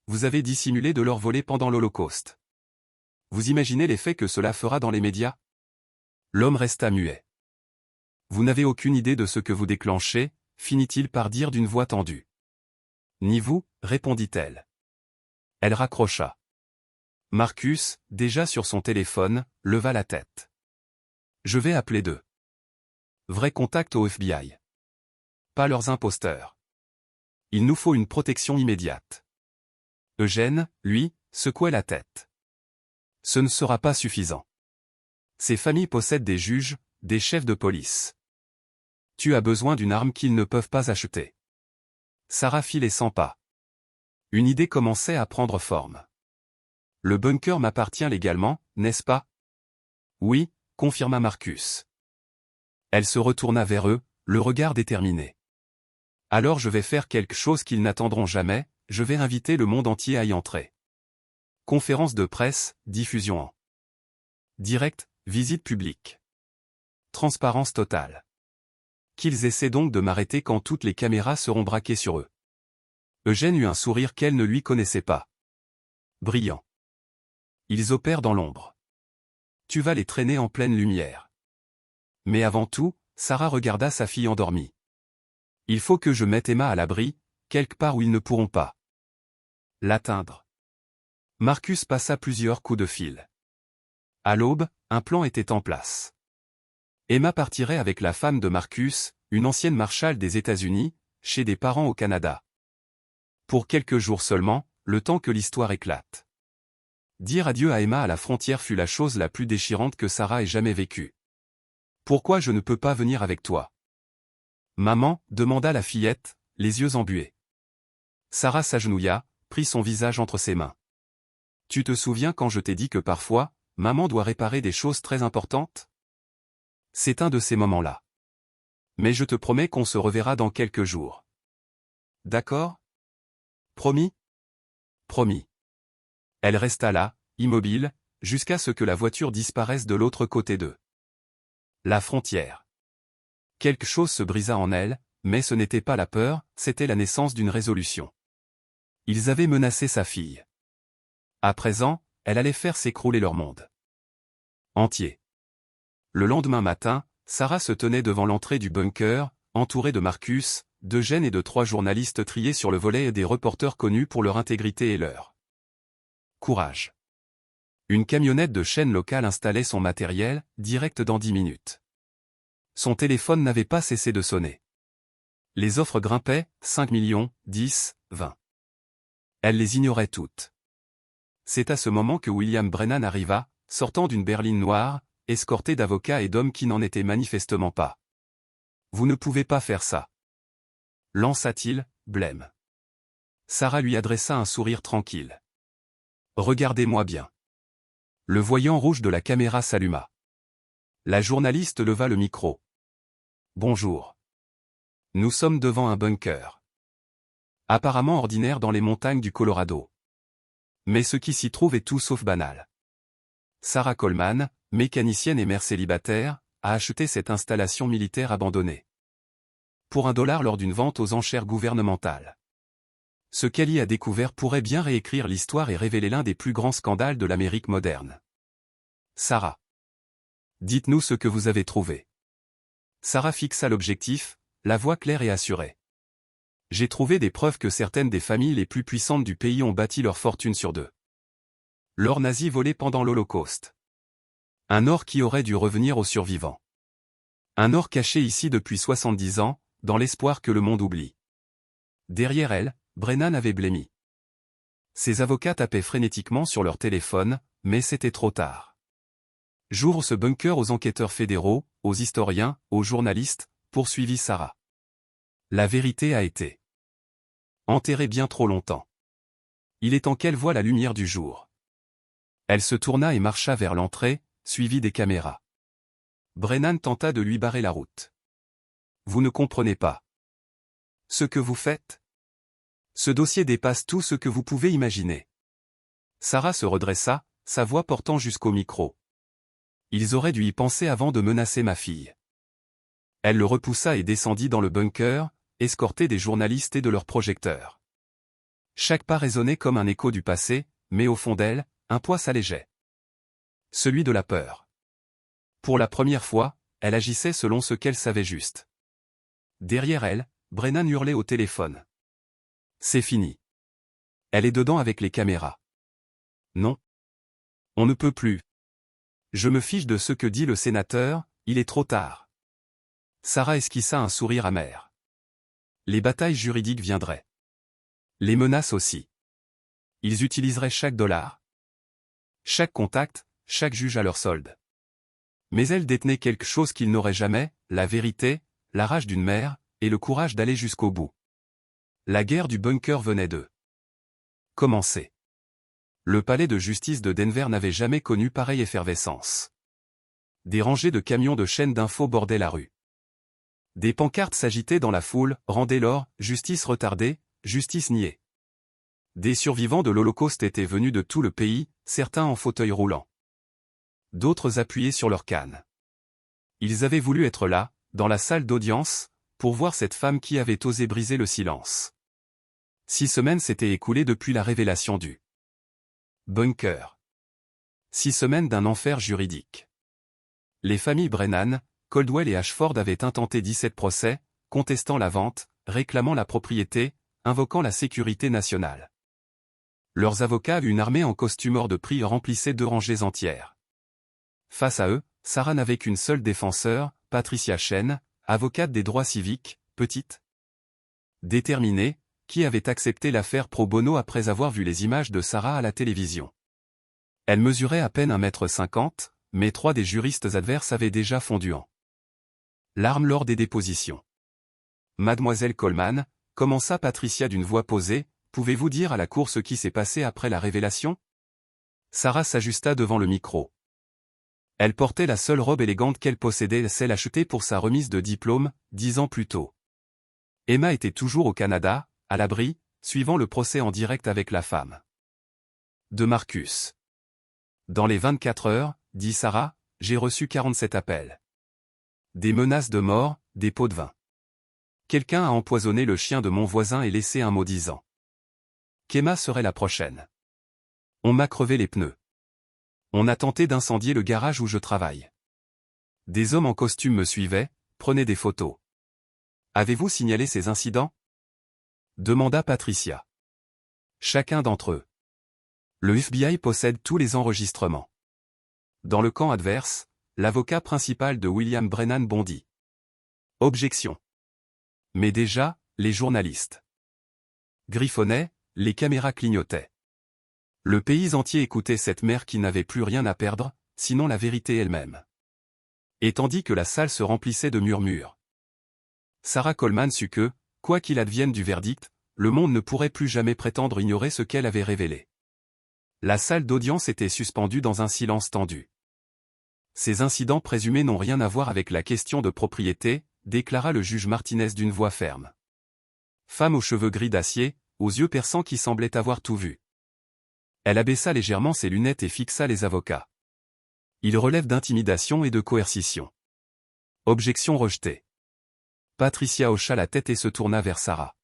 Vous avez dissimulé de leur voler pendant l'Holocauste. Vous imaginez l'effet que cela fera dans les médias? L'homme resta muet. Vous n'avez aucune idée de ce que vous déclenchez, finit-il par dire d'une voix tendue. Ni vous, répondit-elle. Elle raccrocha. Marcus, déjà sur son téléphone, leva la tête. Je vais appeler de vrais contacts au FBI. Pas leurs imposteurs. Il nous faut une protection immédiate. Eugène, lui, secouait la tête. Ce ne sera pas suffisant. Ces familles possèdent des juges, des chefs de police. Tu as besoin d'une arme qu'ils ne peuvent pas acheter. Sarah fit les 100 pas. Une idée commençait à prendre forme. Le bunker m'appartient légalement, n'est-ce pas? Oui, confirma Marcus. Elle se retourna vers eux, le regard déterminé. Alors je vais faire quelque chose qu'ils n'attendront jamais, je vais inviter le monde entier à y entrer. Conférence de presse, diffusion en direct, visite publique. Transparence totale. Qu'ils essaient donc de m'arrêter quand toutes les caméras seront braquées sur eux. Eugène eut un sourire qu'elle ne lui connaissait pas. Brillant. Ils opèrent dans l'ombre. Tu vas les traîner en pleine lumière. Mais avant tout, Sarah regarda sa fille endormie. Il faut que je mette Emma à l'abri, quelque part où ils ne pourront pas l'atteindre. Marcus passa plusieurs coups de fil. À l'aube, un plan était en place. Emma partirait avec la femme de Marcus, une ancienne marshal des États-Unis, chez des parents au Canada. Pour quelques jours seulement, le temps que l'histoire éclate. Dire adieu à Emma à la frontière fut la chose la plus déchirante que Sarah ait jamais vécue. Pourquoi je ne peux pas venir avec toi? Maman, demanda la fillette, les yeux embués. Sarah s'agenouilla, prit son visage entre ses mains. Tu te souviens quand je t'ai dit que parfois, maman doit réparer des choses très importantes? C'est un de ces moments-là. Mais je te promets qu'on se reverra dans quelques jours. D'accord? Promis? Promis. Elle resta là, immobile, jusqu'à ce que la voiture disparaisse de l'autre côté d'eux. La frontière. Quelque chose se brisa en elle, mais ce n'était pas la peur, c'était la naissance d'une résolution. Ils avaient menacé sa fille. À présent, elle allait faire s'écrouler leur monde entier. Le lendemain matin, Sarah se tenait devant l'entrée du bunker, entourée de Marcus, d'Eugène et de 3 journalistes triés sur le volet et des reporters connus pour leur intégrité et leur courage. Une camionnette de chaîne locale installait son matériel, direct dans 10 minutes. Son téléphone n'avait pas cessé de sonner. Les offres grimpaient, 5 millions, 10, 20. Elle les ignorait toutes. C'est à ce moment que William Brennan arriva, sortant d'une berline noire, escorté d'avocats et d'hommes qui n'en étaient manifestement pas. Vous ne pouvez pas faire ça. Lança-t-il, blême. Sarah lui adressa un sourire tranquille. Regardez-moi bien. Le voyant rouge de la caméra s'alluma. La journaliste leva le micro. Bonjour. Nous sommes devant un bunker. Apparemment ordinaire dans les montagnes du Colorado. Mais ce qui s'y trouve est tout sauf banal. Sarah Coleman, mécanicienne et mère célibataire, a acheté cette installation militaire abandonnée. Pour $1 lors d'une vente aux enchères gouvernementales. Ce qu'elle y a découvert pourrait bien réécrire l'histoire et révéler l'un des plus grands scandales de l'Amérique moderne. Sarah. Dites-nous ce que vous avez trouvé. Sarah fixa l'objectif, la voix claire et assurée. J'ai trouvé des preuves que certaines des familles les plus puissantes du pays ont bâti leur fortune sur l'or nazi volé pendant l'Holocauste. Un or qui aurait dû revenir aux survivants. Un or caché ici depuis 70 ans, dans l'espoir que le monde oublie. Derrière elle, Brennan avait blêmi. Ses avocats tapaient frénétiquement sur leur téléphone, mais c'était trop tard. J'ouvre ce bunker aux enquêteurs fédéraux, aux historiens, aux journalistes, poursuivit Sarah. La vérité a été enterrée bien trop longtemps. Il est temps qu'elle voie la lumière du jour. Elle se tourna et marcha vers l'entrée, suivie des caméras. Brennan tenta de lui barrer la route. Vous ne comprenez pas. Ce que vous faites? Ce dossier dépasse tout ce que vous pouvez imaginer. Sarah se redressa, sa voix portant jusqu'au micro. Ils auraient dû y penser avant de menacer ma fille. Elle le repoussa et descendit dans le bunker, escortée des journalistes et de leurs projecteurs. Chaque pas résonnait comme un écho du passé, mais au fond d'elle, un poids s'allégeait. Celui de la peur. Pour la première fois, elle agissait selon ce qu'elle savait juste. Derrière elle, Brennan hurlait au téléphone. C'est fini. Elle est dedans avec les caméras. Non. On ne peut plus. Je me fiche de ce que dit le sénateur, il est trop tard. Sarah esquissa un sourire amer. Les batailles juridiques viendraient. Les menaces aussi. Ils utiliseraient chaque $. Chaque contact, chaque juge à leur solde. Mais elle détenait quelque chose qu'ils n'auraient jamais, la vérité, la rage d'une mère, et le courage d'aller jusqu'au bout. La guerre du bunker venait de commencer. Le palais de justice de Denver n'avait jamais connu pareille effervescence. Des rangées de camions de chaînes d'infos bordaient la rue. Des pancartes s'agitaient dans la foule, rendez l'or, justice retardée, justice niée. Des survivants de l'Holocauste étaient venus de tout le pays, certains en fauteuil roulant. D'autres appuyés sur leur canne. Ils avaient voulu être là, dans la salle d'audience, pour voir cette femme qui avait osé briser le silence. 6 semaines s'étaient écoulées depuis la révélation du bunker. 6 semaines d'un enfer juridique. Les familles Brennan, Coldwell et Ashford avaient intenté 17 procès, contestant la vente, réclamant la propriété, invoquant la sécurité nationale. Leurs avocats, une armée en costume hors de prix, remplissaient 2 rangées entières. Face à eux, Sarah n'avait qu'une seule défenseur, Patricia Chen, avocate des droits civiques, petite, déterminée, qui avait accepté l'affaire pro bono après avoir vu les images de Sarah à la télévision. Elle mesurait à peine 1,50 m, mais 3 des juristes adverses avaient déjà fondu en larmes lors des dépositions. Mademoiselle Coleman, commença Patricia d'une voix posée, Pouvez-vous dire à la cour ce qui s'est passé après la révélation? Sarah s'ajusta devant le micro. Elle portait la seule robe élégante qu'elle possédait, celle achetée pour sa remise de diplôme, 10 ans plus tôt. Emma était toujours au Canada, à l'abri, suivant le procès en direct avec la femme de Marcus. Dans les 24 heures, dit Sarah, j'ai reçu 47 appels. Des menaces de mort, des pots de vin. Quelqu'un a empoisonné le chien de mon voisin et laissé un mot disant qu'Emma serait la prochaine. On m'a crevé les pneus. On a tenté d'incendier le garage où je travaille. Des hommes en costume me suivaient, prenaient des photos. Avez-vous signalé ces incidents? Demanda Patricia. Chacun d'entre eux. Le FBI possède tous les enregistrements. Dans le camp adverse, l'avocat principal de William Brennan bondit. Objection. Mais déjà, les journalistes griffonnaient, les caméras clignotaient. Le pays entier écoutait cette mère qui n'avait plus rien à perdre, sinon la vérité elle-même. Et tandis que la salle se remplissait de murmures. Sarah Coleman sut que, quoi qu'il advienne du verdict, le monde ne pourrait plus jamais prétendre ignorer ce qu'elle avait révélé. La salle d'audience était suspendue dans un silence tendu. Ces incidents présumés n'ont rien à voir avec la question de propriété, déclara le juge Martinez d'une voix ferme. Femme aux cheveux gris d'acier, aux yeux perçants qui semblaient avoir tout vu. Elle abaissa légèrement ses lunettes et fixa les avocats. Il relève d'intimidation et de coercition. Objection rejetée. Patricia hocha la tête et se tourna vers Sarah.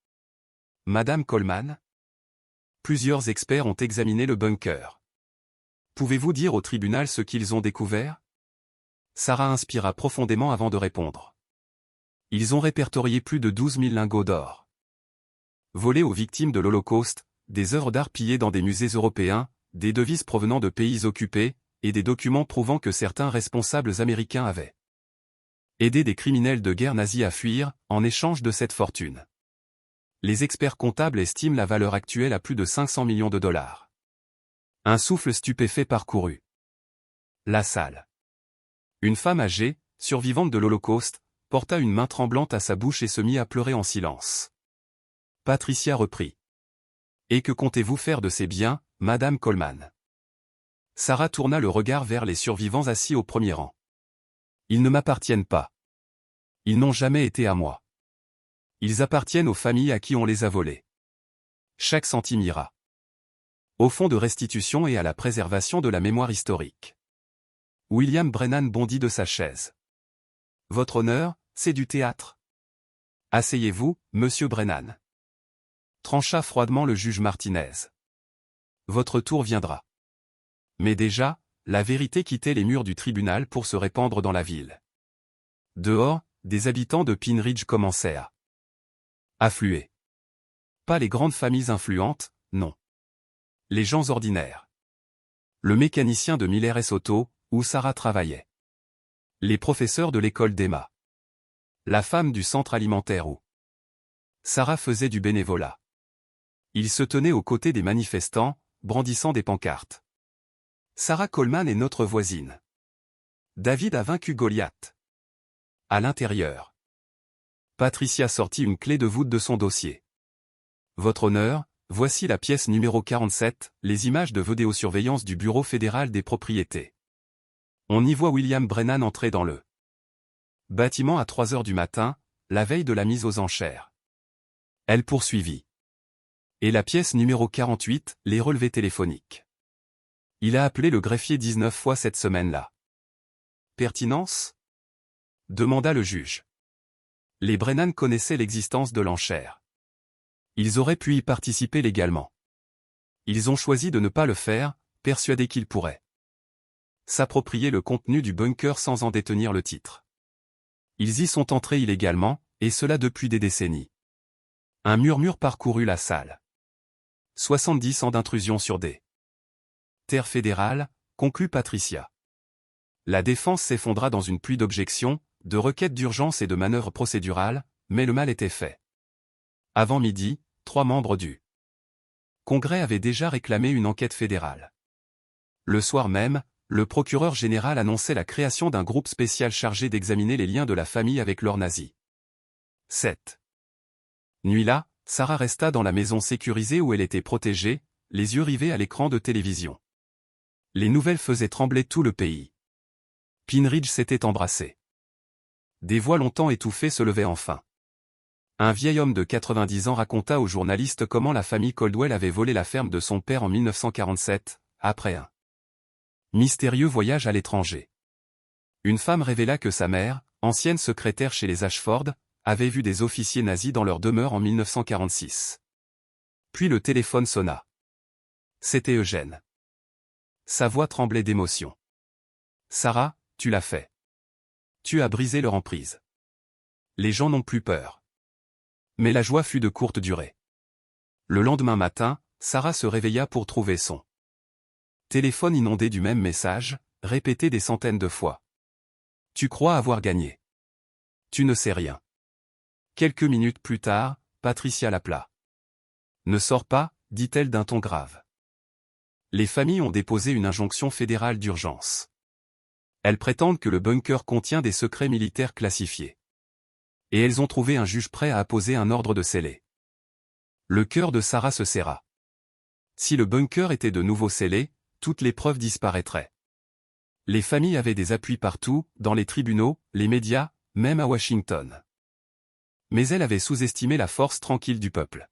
Madame Coleman? Plusieurs experts ont examiné le bunker. Pouvez-vous dire au tribunal ce qu'ils ont découvert? Sarah inspira profondément avant de répondre. Ils ont répertorié plus de 12 000 lingots d'or. Volés aux victimes de l'Holocauste, des œuvres d'art pillées dans des musées européens, des devises provenant de pays occupés, et des documents prouvant que certains responsables américains avaient aidé des criminels de guerre nazis à fuir, en échange de cette fortune. Les experts comptables estiment la valeur actuelle à plus de 500 millions de dollars. Un souffle stupéfait parcourut la salle. Une femme âgée, survivante de l'Holocauste, porta une main tremblante à sa bouche et se mit à pleurer en silence. Patricia reprit. Et que comptez-vous faire de ces biens, Madame Coleman? Sarah tourna le regard vers les survivants assis au premier rang. Ils ne m'appartiennent pas. Ils n'ont jamais été à moi. Ils appartiennent aux familles à qui on les a volés. Chaque centime ira au fonds de restitution et à la préservation de la mémoire historique. William Brennan bondit de sa chaise. Votre honneur, c'est du théâtre. Asseyez-vous, monsieur Brennan. Trancha froidement le juge Martinez. Votre tour viendra. Mais déjà, la vérité quittait les murs du tribunal pour se répandre dans la ville. Dehors, des habitants de Pine Ridge commençaient à affluer. Pas les grandes familles influentes, non. Les gens ordinaires. Le mécanicien de Miller & Auto, où Sarah travaillait. Les professeurs de l'école d'Emma. La femme du centre alimentaire où Sarah faisait du bénévolat. Ils se tenaient aux côtés des manifestants, brandissant des pancartes. Sarah Coleman est notre voisine. David a vaincu Goliath. À l'intérieur. Patricia sortit une clé de voûte de son dossier. Votre honneur, voici la pièce numéro 47, les images de vidéosurveillance du Bureau fédéral des propriétés. On y voit William Brennan entrer dans le bâtiment à 3 heures du matin, la veille de la mise aux enchères. Elle poursuivit. Et la pièce numéro 48, les relevés téléphoniques. Il a appelé le greffier 19 fois cette semaine-là. Pertinence? Demanda le juge. Les Brennan connaissaient l'existence de l'enchère. Ils auraient pu y participer légalement. Ils ont choisi de ne pas le faire, persuadés qu'ils pourraient s'approprier le contenu du bunker sans en détenir le titre. Ils y sont entrés illégalement, et cela depuis des décennies. Un murmure parcourut la salle. 70 ans d'intrusion sur des terres fédérales, conclut Patricia. La défense s'effondra dans une pluie d'objections, de requêtes d'urgence et de manœuvres procédurales, mais le mal était fait. Avant midi, 3 membres du Congrès avaient déjà réclamé une enquête fédérale. Le soir même, le procureur général annonçait la création d'un groupe spécial chargé d'examiner les liens de la famille avec leurs nazis. Cette nuit-là, Sarah resta dans la maison sécurisée où elle était protégée, les yeux rivés à l'écran de télévision. Les nouvelles faisaient trembler tout le pays. Pine Ridge s'était embrassé. Des voix longtemps étouffées se levaient enfin. Un vieil homme de 90 ans raconta aux journalistes comment la famille Caldwell avait volé la ferme de son père en 1947, après un mystérieux voyage à l'étranger. Une femme révéla que sa mère, ancienne secrétaire chez les Ashford, avait vu des officiers nazis dans leur demeure en 1946. Puis le téléphone sonna. C'était Eugène. Sa voix tremblait d'émotion. « Sarah, tu l'as fait. Tu as brisé leur emprise. Les gens n'ont plus peur. » Mais la joie fut de courte durée. Le lendemain matin, Sarah se réveilla pour trouver son téléphone inondé du même message, répété des centaines de fois. « Tu crois avoir gagné. Tu ne sais rien. » Quelques minutes plus tard, Patricia l'appela. « Ne sors pas, dit-elle d'un ton grave. Les familles ont déposé une injonction fédérale d'urgence. Elles prétendent que le bunker contient des secrets militaires classifiés. Et elles ont trouvé un juge prêt à apposer un ordre de scellé. » Le cœur de Sarah se serra. Si le bunker était de nouveau scellé, toutes les preuves disparaîtraient. Les familles avaient des appuis partout, dans les tribunaux, les médias, même à Washington. Mais elle avait sous-estimé la force tranquille du peuple.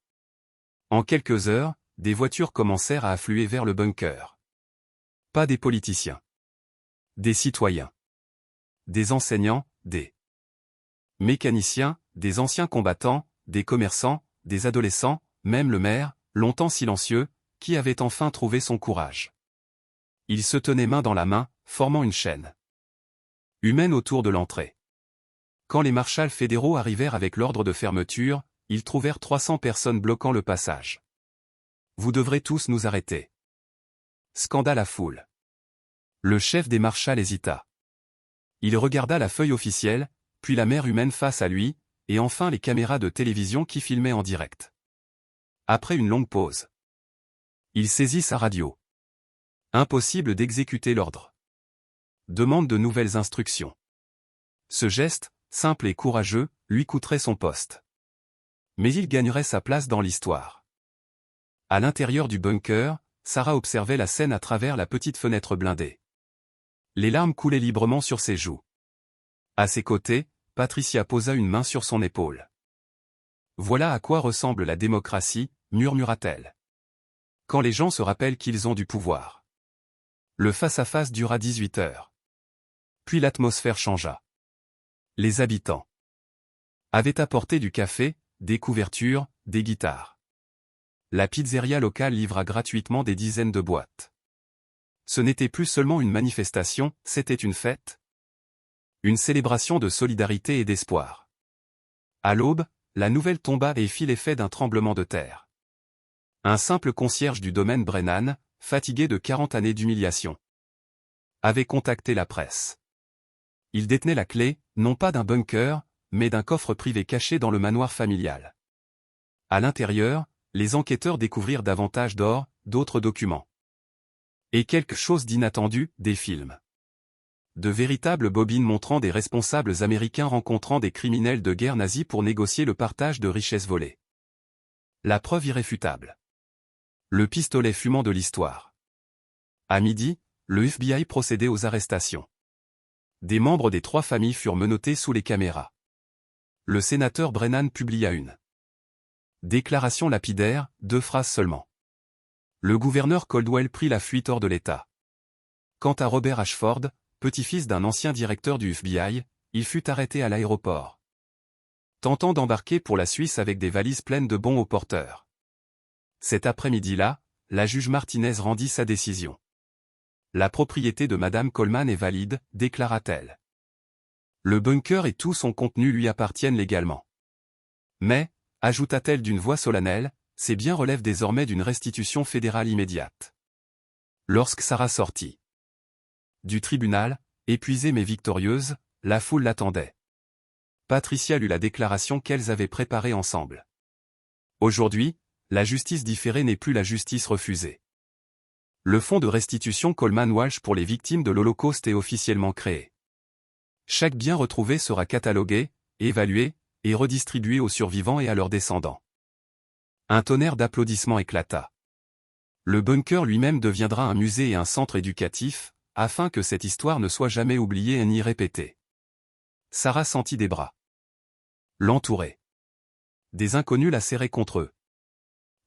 En quelques heures, des voitures commencèrent à affluer vers le bunker. Pas des politiciens. Des citoyens. Des enseignants, des mécaniciens, des anciens combattants, des commerçants, des adolescents, même le maire, longtemps silencieux, qui avait enfin trouvé son courage. Ils se tenaient main dans la main, formant une chaîne humaine autour de l'entrée. Quand les marshals fédéraux arrivèrent avec l'ordre de fermeture, ils trouvèrent 300 personnes bloquant le passage. « Vous devrez tous nous arrêter. » Scanda la foule. Le chef des marshals hésita. Il regarda la feuille officielle, puis la mer humaine face à lui, et enfin les caméras de télévision qui filmaient en direct. Après une longue pause, il saisit sa radio. Impossible d'exécuter l'ordre. Demande de nouvelles instructions. Ce geste, simple et courageux, lui coûterait son poste. Mais il gagnerait sa place dans l'histoire. À l'intérieur du bunker, Sarah observait la scène à travers la petite fenêtre blindée. Les larmes coulaient librement sur ses joues. À ses côtés, Patricia posa une main sur son épaule. « Voilà à quoi ressemble la démocratie, murmura-t-elle. Quand les gens se rappellent qu'ils ont du pouvoir. » Le face-à-face dura 18 heures. Puis l'atmosphère changea. Les habitants avaient apporté du café, des couvertures, des guitares. La pizzeria locale livra gratuitement des dizaines de boîtes. Ce n'était plus seulement une manifestation, c'était une fête. Une célébration de solidarité et d'espoir. À l'aube, la nouvelle tomba et fit l'effet d'un tremblement de terre. Un simple concierge du domaine Brennan, fatigué de 40 années d'humiliation, avait contacté la presse. Il détenait la clé, non pas d'un bunker, mais d'un coffre privé caché dans le manoir familial. À l'intérieur, les enquêteurs découvrirent davantage d'or, d'autres documents. Et quelque chose d'inattendu, des films. De véritables bobines montrant des responsables américains rencontrant des criminels de guerre nazis pour négocier le partage de richesses volées. La preuve irréfutable. Le pistolet fumant de l'histoire. À midi, le FBI procédait aux arrestations. Des membres des 3 familles furent menottés sous les caméras. Le sénateur Brennan publia une déclaration lapidaire, 2 phrases seulement. Le gouverneur Caldwell prit la fuite hors de l'État. Quant à Robert Ashford, petit-fils d'un ancien directeur du FBI, il fut arrêté à l'aéroport, tentant d'embarquer pour la Suisse avec des valises pleines de bons au porteur. Cet après-midi-là, la juge Martinez rendit sa décision. La propriété de Madame Coleman est valide, déclara-t-elle. Le bunker et tout son contenu lui appartiennent légalement. Mais, ajouta-t-elle d'une voix solennelle, ces biens relèvent désormais d'une restitution fédérale immédiate. Lorsque Sarah sortit du tribunal, épuisée mais victorieuse, la foule l'attendait. Patricia lut la déclaration qu'elles avaient préparée ensemble. Aujourd'hui, la justice différée n'est plus la justice refusée. Le fonds de restitution Coleman Walsh pour les victimes de l'Holocauste est officiellement créé. Chaque bien retrouvé sera catalogué, évalué, et redistribué aux survivants et à leurs descendants. Un tonnerre d'applaudissements éclata. Le bunker lui-même deviendra un musée et un centre éducatif, afin que cette histoire ne soit jamais oubliée ni répétée. Sarah sentit des bras l'entourer. Des inconnus la serraient contre eux.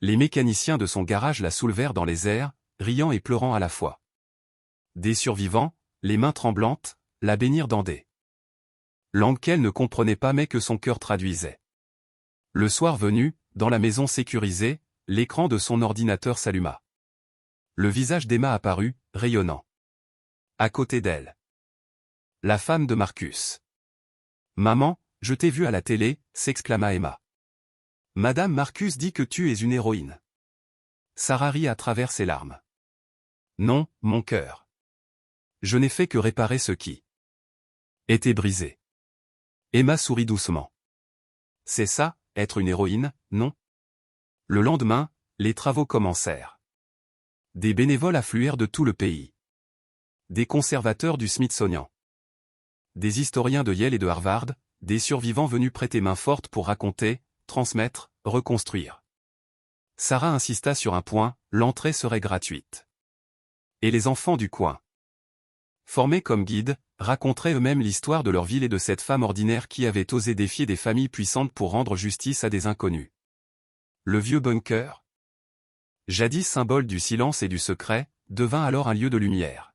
Les mécaniciens de son garage la soulevèrent dans les airs, riant et pleurant à la fois. Des survivants, les mains tremblantes, la bénirent dans des langues qu'elle ne comprenait pas mais que son cœur traduisait. Le soir venu, dans la maison sécurisée, l'écran de son ordinateur s'alluma. Le visage d'Emma apparut, rayonnant. À côté d'elle, la femme de Marcus. « Maman, je t'ai vue à la télé », s'exclama Emma. « Madame Marcus dit que tu es une héroïne. » Sarah rit à travers ses larmes. « Non, mon cœur. Je n'ai fait que réparer ce qui était brisé. » Emma sourit doucement. « C'est ça, être une héroïne, non ?» Le lendemain, les travaux commencèrent. Des bénévoles affluèrent de tout le pays. Des conservateurs du Smithsonian. Des historiens de Yale et de Harvard, des survivants venus prêter main forte pour raconter, transmettre, reconstruire. Sarah insista sur un point, l'entrée serait gratuite. Et les enfants du coin, formés comme guides, raconteraient eux-mêmes l'histoire de leur ville et de cette femme ordinaire qui avait osé défier des familles puissantes pour rendre justice à des inconnus. Le vieux bunker, jadis symbole du silence et du secret, devint alors un lieu de lumière.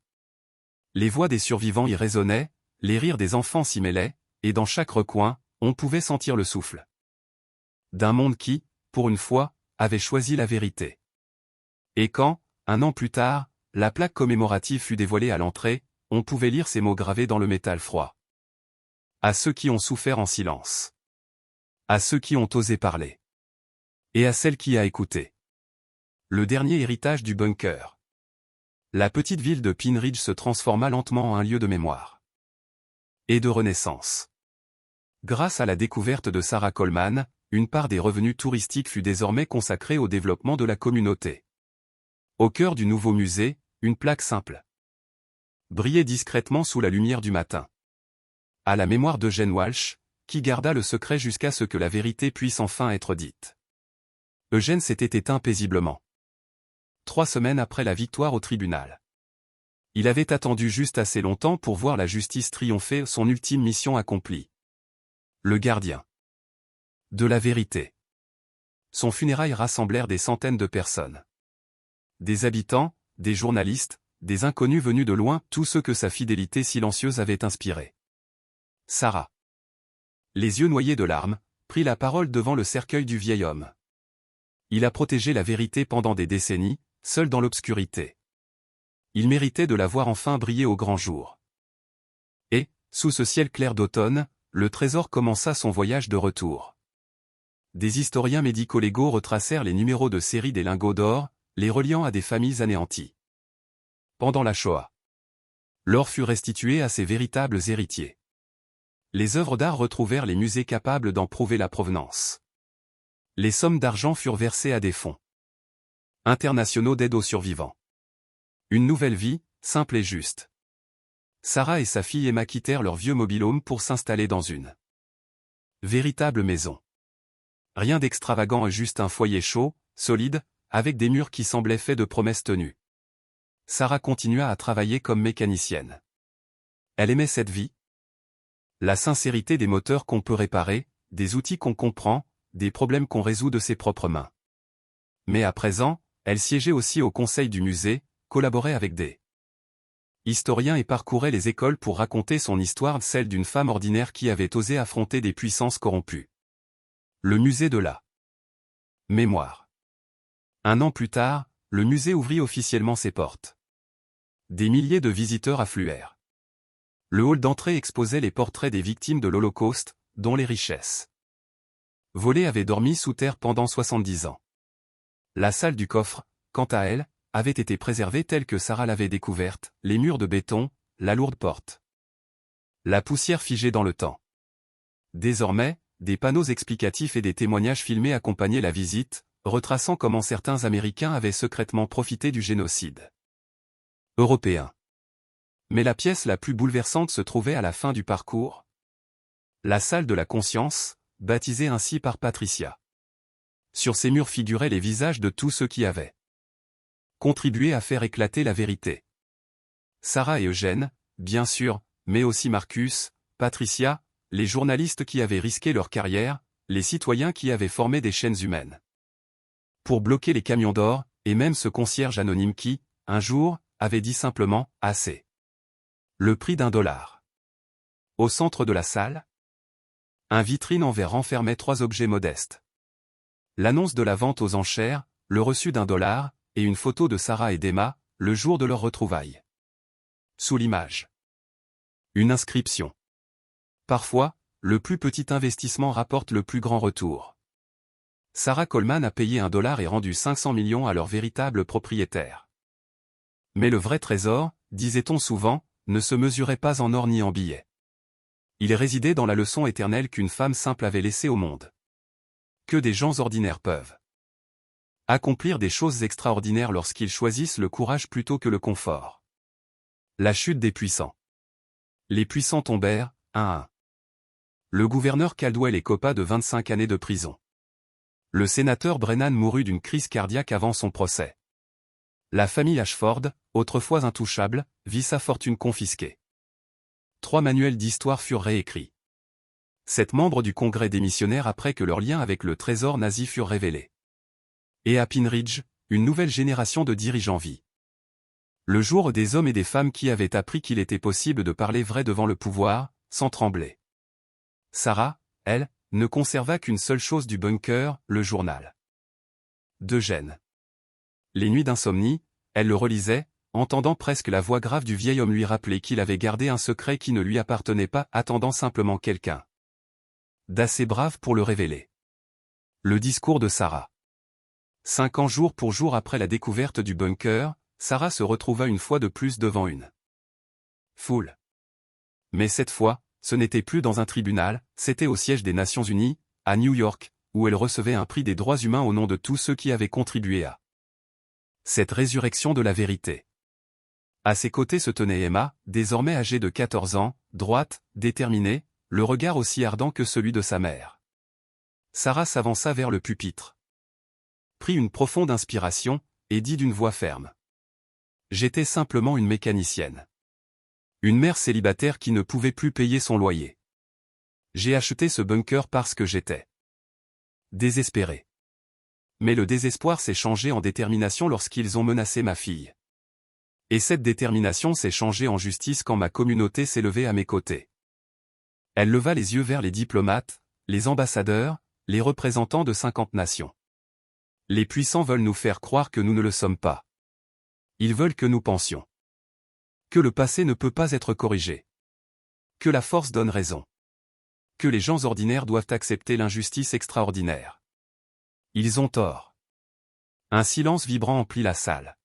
Les voix des survivants y résonnaient, les rires des enfants s'y mêlaient, et dans chaque recoin, on pouvait sentir le souffle d'un monde qui, pour une fois, avait choisi la vérité. Et quand, un an plus tard, la plaque commémorative fut dévoilée à l'entrée, on pouvait lire ces mots gravés dans le métal froid. À ceux qui ont souffert en silence. À ceux qui ont osé parler. Et à celle qui a écouté. Le dernier héritage du bunker. La petite ville de Pine Ridge se transforma lentement en un lieu de mémoire. Et de renaissance. Grâce à la découverte de Sarah Coleman, une part des revenus touristiques fut désormais consacrée au développement de la communauté. Au cœur du nouveau musée, une plaque simple brillait discrètement sous la lumière du matin. À la mémoire d'Eugène Walsh, qui garda le secret jusqu'à ce que la vérité puisse enfin être dite. Eugène s'était éteint paisiblement. 3 semaines après la victoire au tribunal. Il avait attendu juste assez longtemps pour voir la justice triompher, son ultime mission accomplie. Le gardien de la vérité. Son funérail rassemblèrent des centaines de personnes. Des habitants, des journalistes, des inconnus venus de loin, tous ceux que sa fidélité silencieuse avait inspirés. Sarah, les yeux noyés de larmes, prit la parole devant le cercueil du vieil homme. Il a protégé la vérité pendant des décennies, seul dans l'obscurité. Il méritait de la voir enfin briller au grand jour. Et, sous ce ciel clair d'automne, le trésor commença son voyage de retour. Des historiens médico-légaux retracèrent les numéros de série des lingots d'or, les reliant à des familles anéanties. Pendant la Shoah, l'or fut restitué à ses véritables héritiers. Les œuvres d'art retrouvèrent les musées capables d'en prouver la provenance. Les sommes d'argent furent versées à des fonds internationaux d'aide aux survivants. Une nouvelle vie, simple et juste. Sarah et sa fille Emma quittèrent leur vieux mobil-home pour s'installer dans une véritable maison. Rien d'extravagant, juste un foyer chaud, solide, avec des murs qui semblaient faits de promesses tenues. Sarah continua à travailler comme mécanicienne. Elle aimait cette vie. La sincérité des moteurs qu'on peut réparer, des outils qu'on comprend, des problèmes qu'on résout de ses propres mains. Mais à présent, elle siégeait aussi au conseil du musée, collaborait avec des historiens et parcourait les écoles pour raconter son histoire, celle d'une femme ordinaire qui avait osé affronter des puissances corrompues. Le musée de la mémoire. 1 an plus tard, le musée ouvrit officiellement ses portes. Des milliers de visiteurs affluèrent. Le hall d'entrée exposait les portraits des victimes de l'Holocauste, dont les richesses volées avaient dormi sous terre pendant 70 ans. La salle du coffre, quant à elle, avait été préservée telle que Sarah l'avait découverte, les murs de béton, la lourde porte. La poussière figée dans le temps. Désormais, des panneaux explicatifs et des témoignages filmés accompagnaient la visite, retraçant comment certains Américains avaient secrètement profité du génocide européen. Mais la pièce la plus bouleversante se trouvait à la fin du parcours. La salle de la conscience, baptisée ainsi par Patricia. Sur ces murs figuraient les visages de tous ceux qui avaient contribué à faire éclater la vérité. Sarah et Eugène, bien sûr, mais aussi Marcus, Patricia, les journalistes qui avaient risqué leur carrière, les citoyens qui avaient formé des chaînes humaines pour bloquer les camions d'or, et même ce concierge anonyme qui, un jour, avait dit simplement « assez ». Le prix $1. Au centre de la salle, un vitrine en verre renfermait 3 objets modestes. L'annonce de la vente aux enchères, le reçu $1, et une photo de Sarah et d'Emma, le jour de leur retrouvailles. Sous l'image, une inscription. Parfois, le plus petit investissement rapporte le plus grand retour. Sarah Coleman a payé $1 et rendu 500 millions à leur véritable propriétaire. Mais le vrai trésor, disait-on souvent, ne se mesurait pas en or ni en billets. Il résidait dans la leçon éternelle qu'une femme simple avait laissée au monde. Que des gens ordinaires peuvent accomplir des choses extraordinaires lorsqu'ils choisissent le courage plutôt que le confort. La chute des puissants. Les puissants tombèrent, un à un. Le gouverneur Caldwell écopa de 25 années de prison. Le sénateur Brennan mourut d'une crise cardiaque avant son procès. La famille Ashford, autrefois intouchable, vit sa fortune confisquée. 3 manuels d'histoire furent réécrits. 7 membres du Congrès démissionnèrent après que leurs liens avec le trésor nazi furent révélés. Et à Pine Ridge, une nouvelle génération de dirigeants vit le jour des hommes et des femmes qui avaient appris qu'il était possible de parler vrai devant le pouvoir, sans trembler. Sarah, elle, ne conserva qu'une seule chose du bunker, le journal d'Eugène. Les nuits d'insomnie, elle le relisait, entendant presque la voix grave du vieil homme lui rappeler qu'il avait gardé un secret qui ne lui appartenait pas, attendant simplement quelqu'un d'assez brave pour le révéler. Le discours de Sarah. 5 ans jour pour jour après la découverte du bunker, Sarah se retrouva une fois de plus devant une foule. Mais cette fois, ce n'était plus dans un tribunal, c'était au siège des Nations Unies, à New York, où elle recevait un prix des droits humains au nom de tous ceux qui avaient contribué à cette résurrection de la vérité. À ses côtés se tenait Emma, désormais âgée de 14 ans, droite, déterminée, le regard aussi ardent que celui de sa mère. Sarah s'avança vers le pupitre, prit une profonde inspiration, et dit d'une voix ferme. J'étais simplement une mécanicienne. Une mère célibataire qui ne pouvait plus payer son loyer. J'ai acheté ce bunker parce que j'étais désespéré. Mais le désespoir s'est changé en détermination lorsqu'ils ont menacé ma fille. Et cette détermination s'est changée en justice quand ma communauté s'est levée à mes côtés. Elle leva les yeux vers les diplomates, les ambassadeurs, les représentants de 50 nations. Les puissants veulent nous faire croire que nous ne le sommes pas. Ils veulent que nous pensions que le passé ne peut pas être corrigé. Que la force donne raison. Que les gens ordinaires doivent accepter l'injustice extraordinaire. Ils ont tort. Un silence vibrant emplit la salle.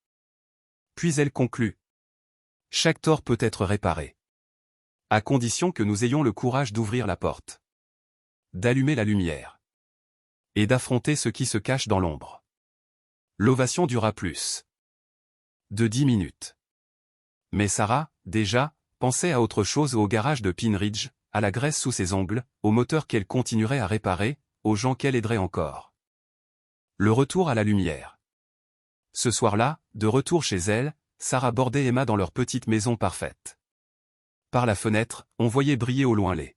Puis elle conclut. Chaque tort peut être réparé. À condition que nous ayons le courage d'ouvrir la porte. D'allumer la lumière. Et d'affronter ce qui se cache dans l'ombre. L'ovation dura plus de 10 minutes. Mais Sarah, déjà, pensait à autre chose, au garage de Pine Ridge, à la graisse sous ses ongles, au moteur qu'elle continuerait à réparer, aux gens qu'elle aiderait encore. Le retour à la lumière. Ce soir-là, de retour chez elle, Sarah bordait Emma dans leur petite maison parfaite. Par la fenêtre, on voyait briller au loin les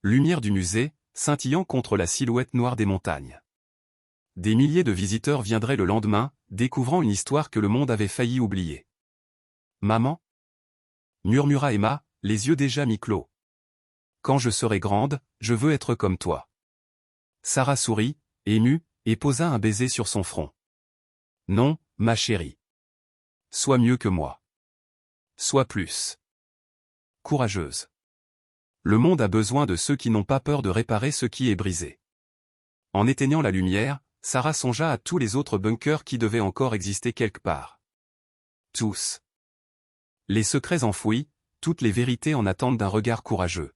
lumières du musée, scintillant contre la silhouette noire des montagnes. Des milliers de visiteurs viendraient le lendemain, découvrant une histoire que le monde avait failli oublier. Maman ? Murmura Emma, les yeux déjà mi-clos. Quand je serai grande, je veux être comme toi. Sarah sourit, émue, et posa un baiser sur son front. Non, ma chérie. Sois mieux que moi. Sois plus courageuse. Le monde a besoin de ceux qui n'ont pas peur de réparer ce qui est brisé. En éteignant la lumière, Sarah songea à tous les autres bunkers qui devaient encore exister quelque part. Tous. Les secrets enfouis, toutes les vérités en attente d'un regard courageux.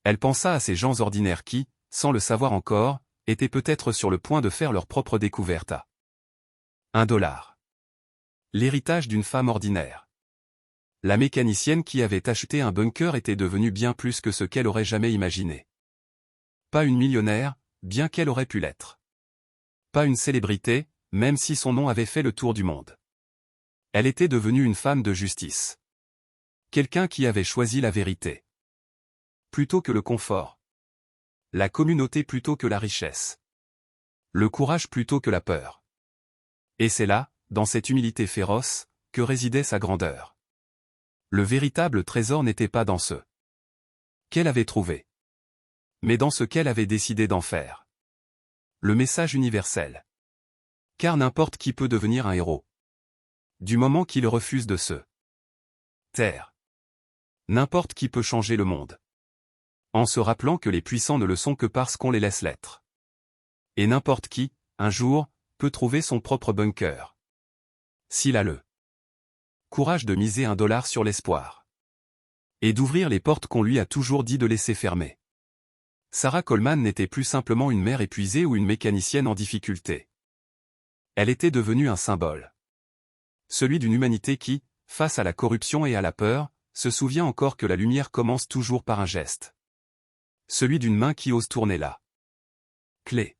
Elle pensa à ces gens ordinaires qui, sans le savoir encore, étaient peut-être sur le point de faire leur propre découverte à $1. L'héritage d'une femme ordinaire. La mécanicienne qui avait acheté un bunker était devenue bien plus que ce qu'elle aurait jamais imaginé. Pas une millionnaire, bien qu'elle aurait pu l'être. Pas une célébrité, même si son nom avait fait le tour du monde. Elle était devenue une femme de justice. Quelqu'un qui avait choisi la vérité. Plutôt que le confort. La communauté plutôt que la richesse. Le courage plutôt que la peur. Et c'est là, dans cette humilité féroce, que résidait sa grandeur. Le véritable trésor n'était pas dans ce qu'elle avait trouvé, mais dans ce qu'elle avait décidé d'en faire. Le message universel. Car n'importe qui peut devenir un héros. Du moment qu'il refuse de se taire. N'importe qui peut changer le monde. En se rappelant que les puissants ne le sont que parce qu'on les laisse l'être. Et n'importe qui, un jour, peut trouver son propre bunker. S'il a le courage de miser $1 sur l'espoir. Et d'ouvrir les portes qu'on lui a toujours dit de laisser fermer. Sarah Coleman n'était plus simplement une mère épuisée ou une mécanicienne en difficulté. Elle était devenue un symbole. Celui d'une humanité qui, face à la corruption et à la peur, se souvient encore que la lumière commence toujours par un geste. Celui d'une main qui ose tourner la clé.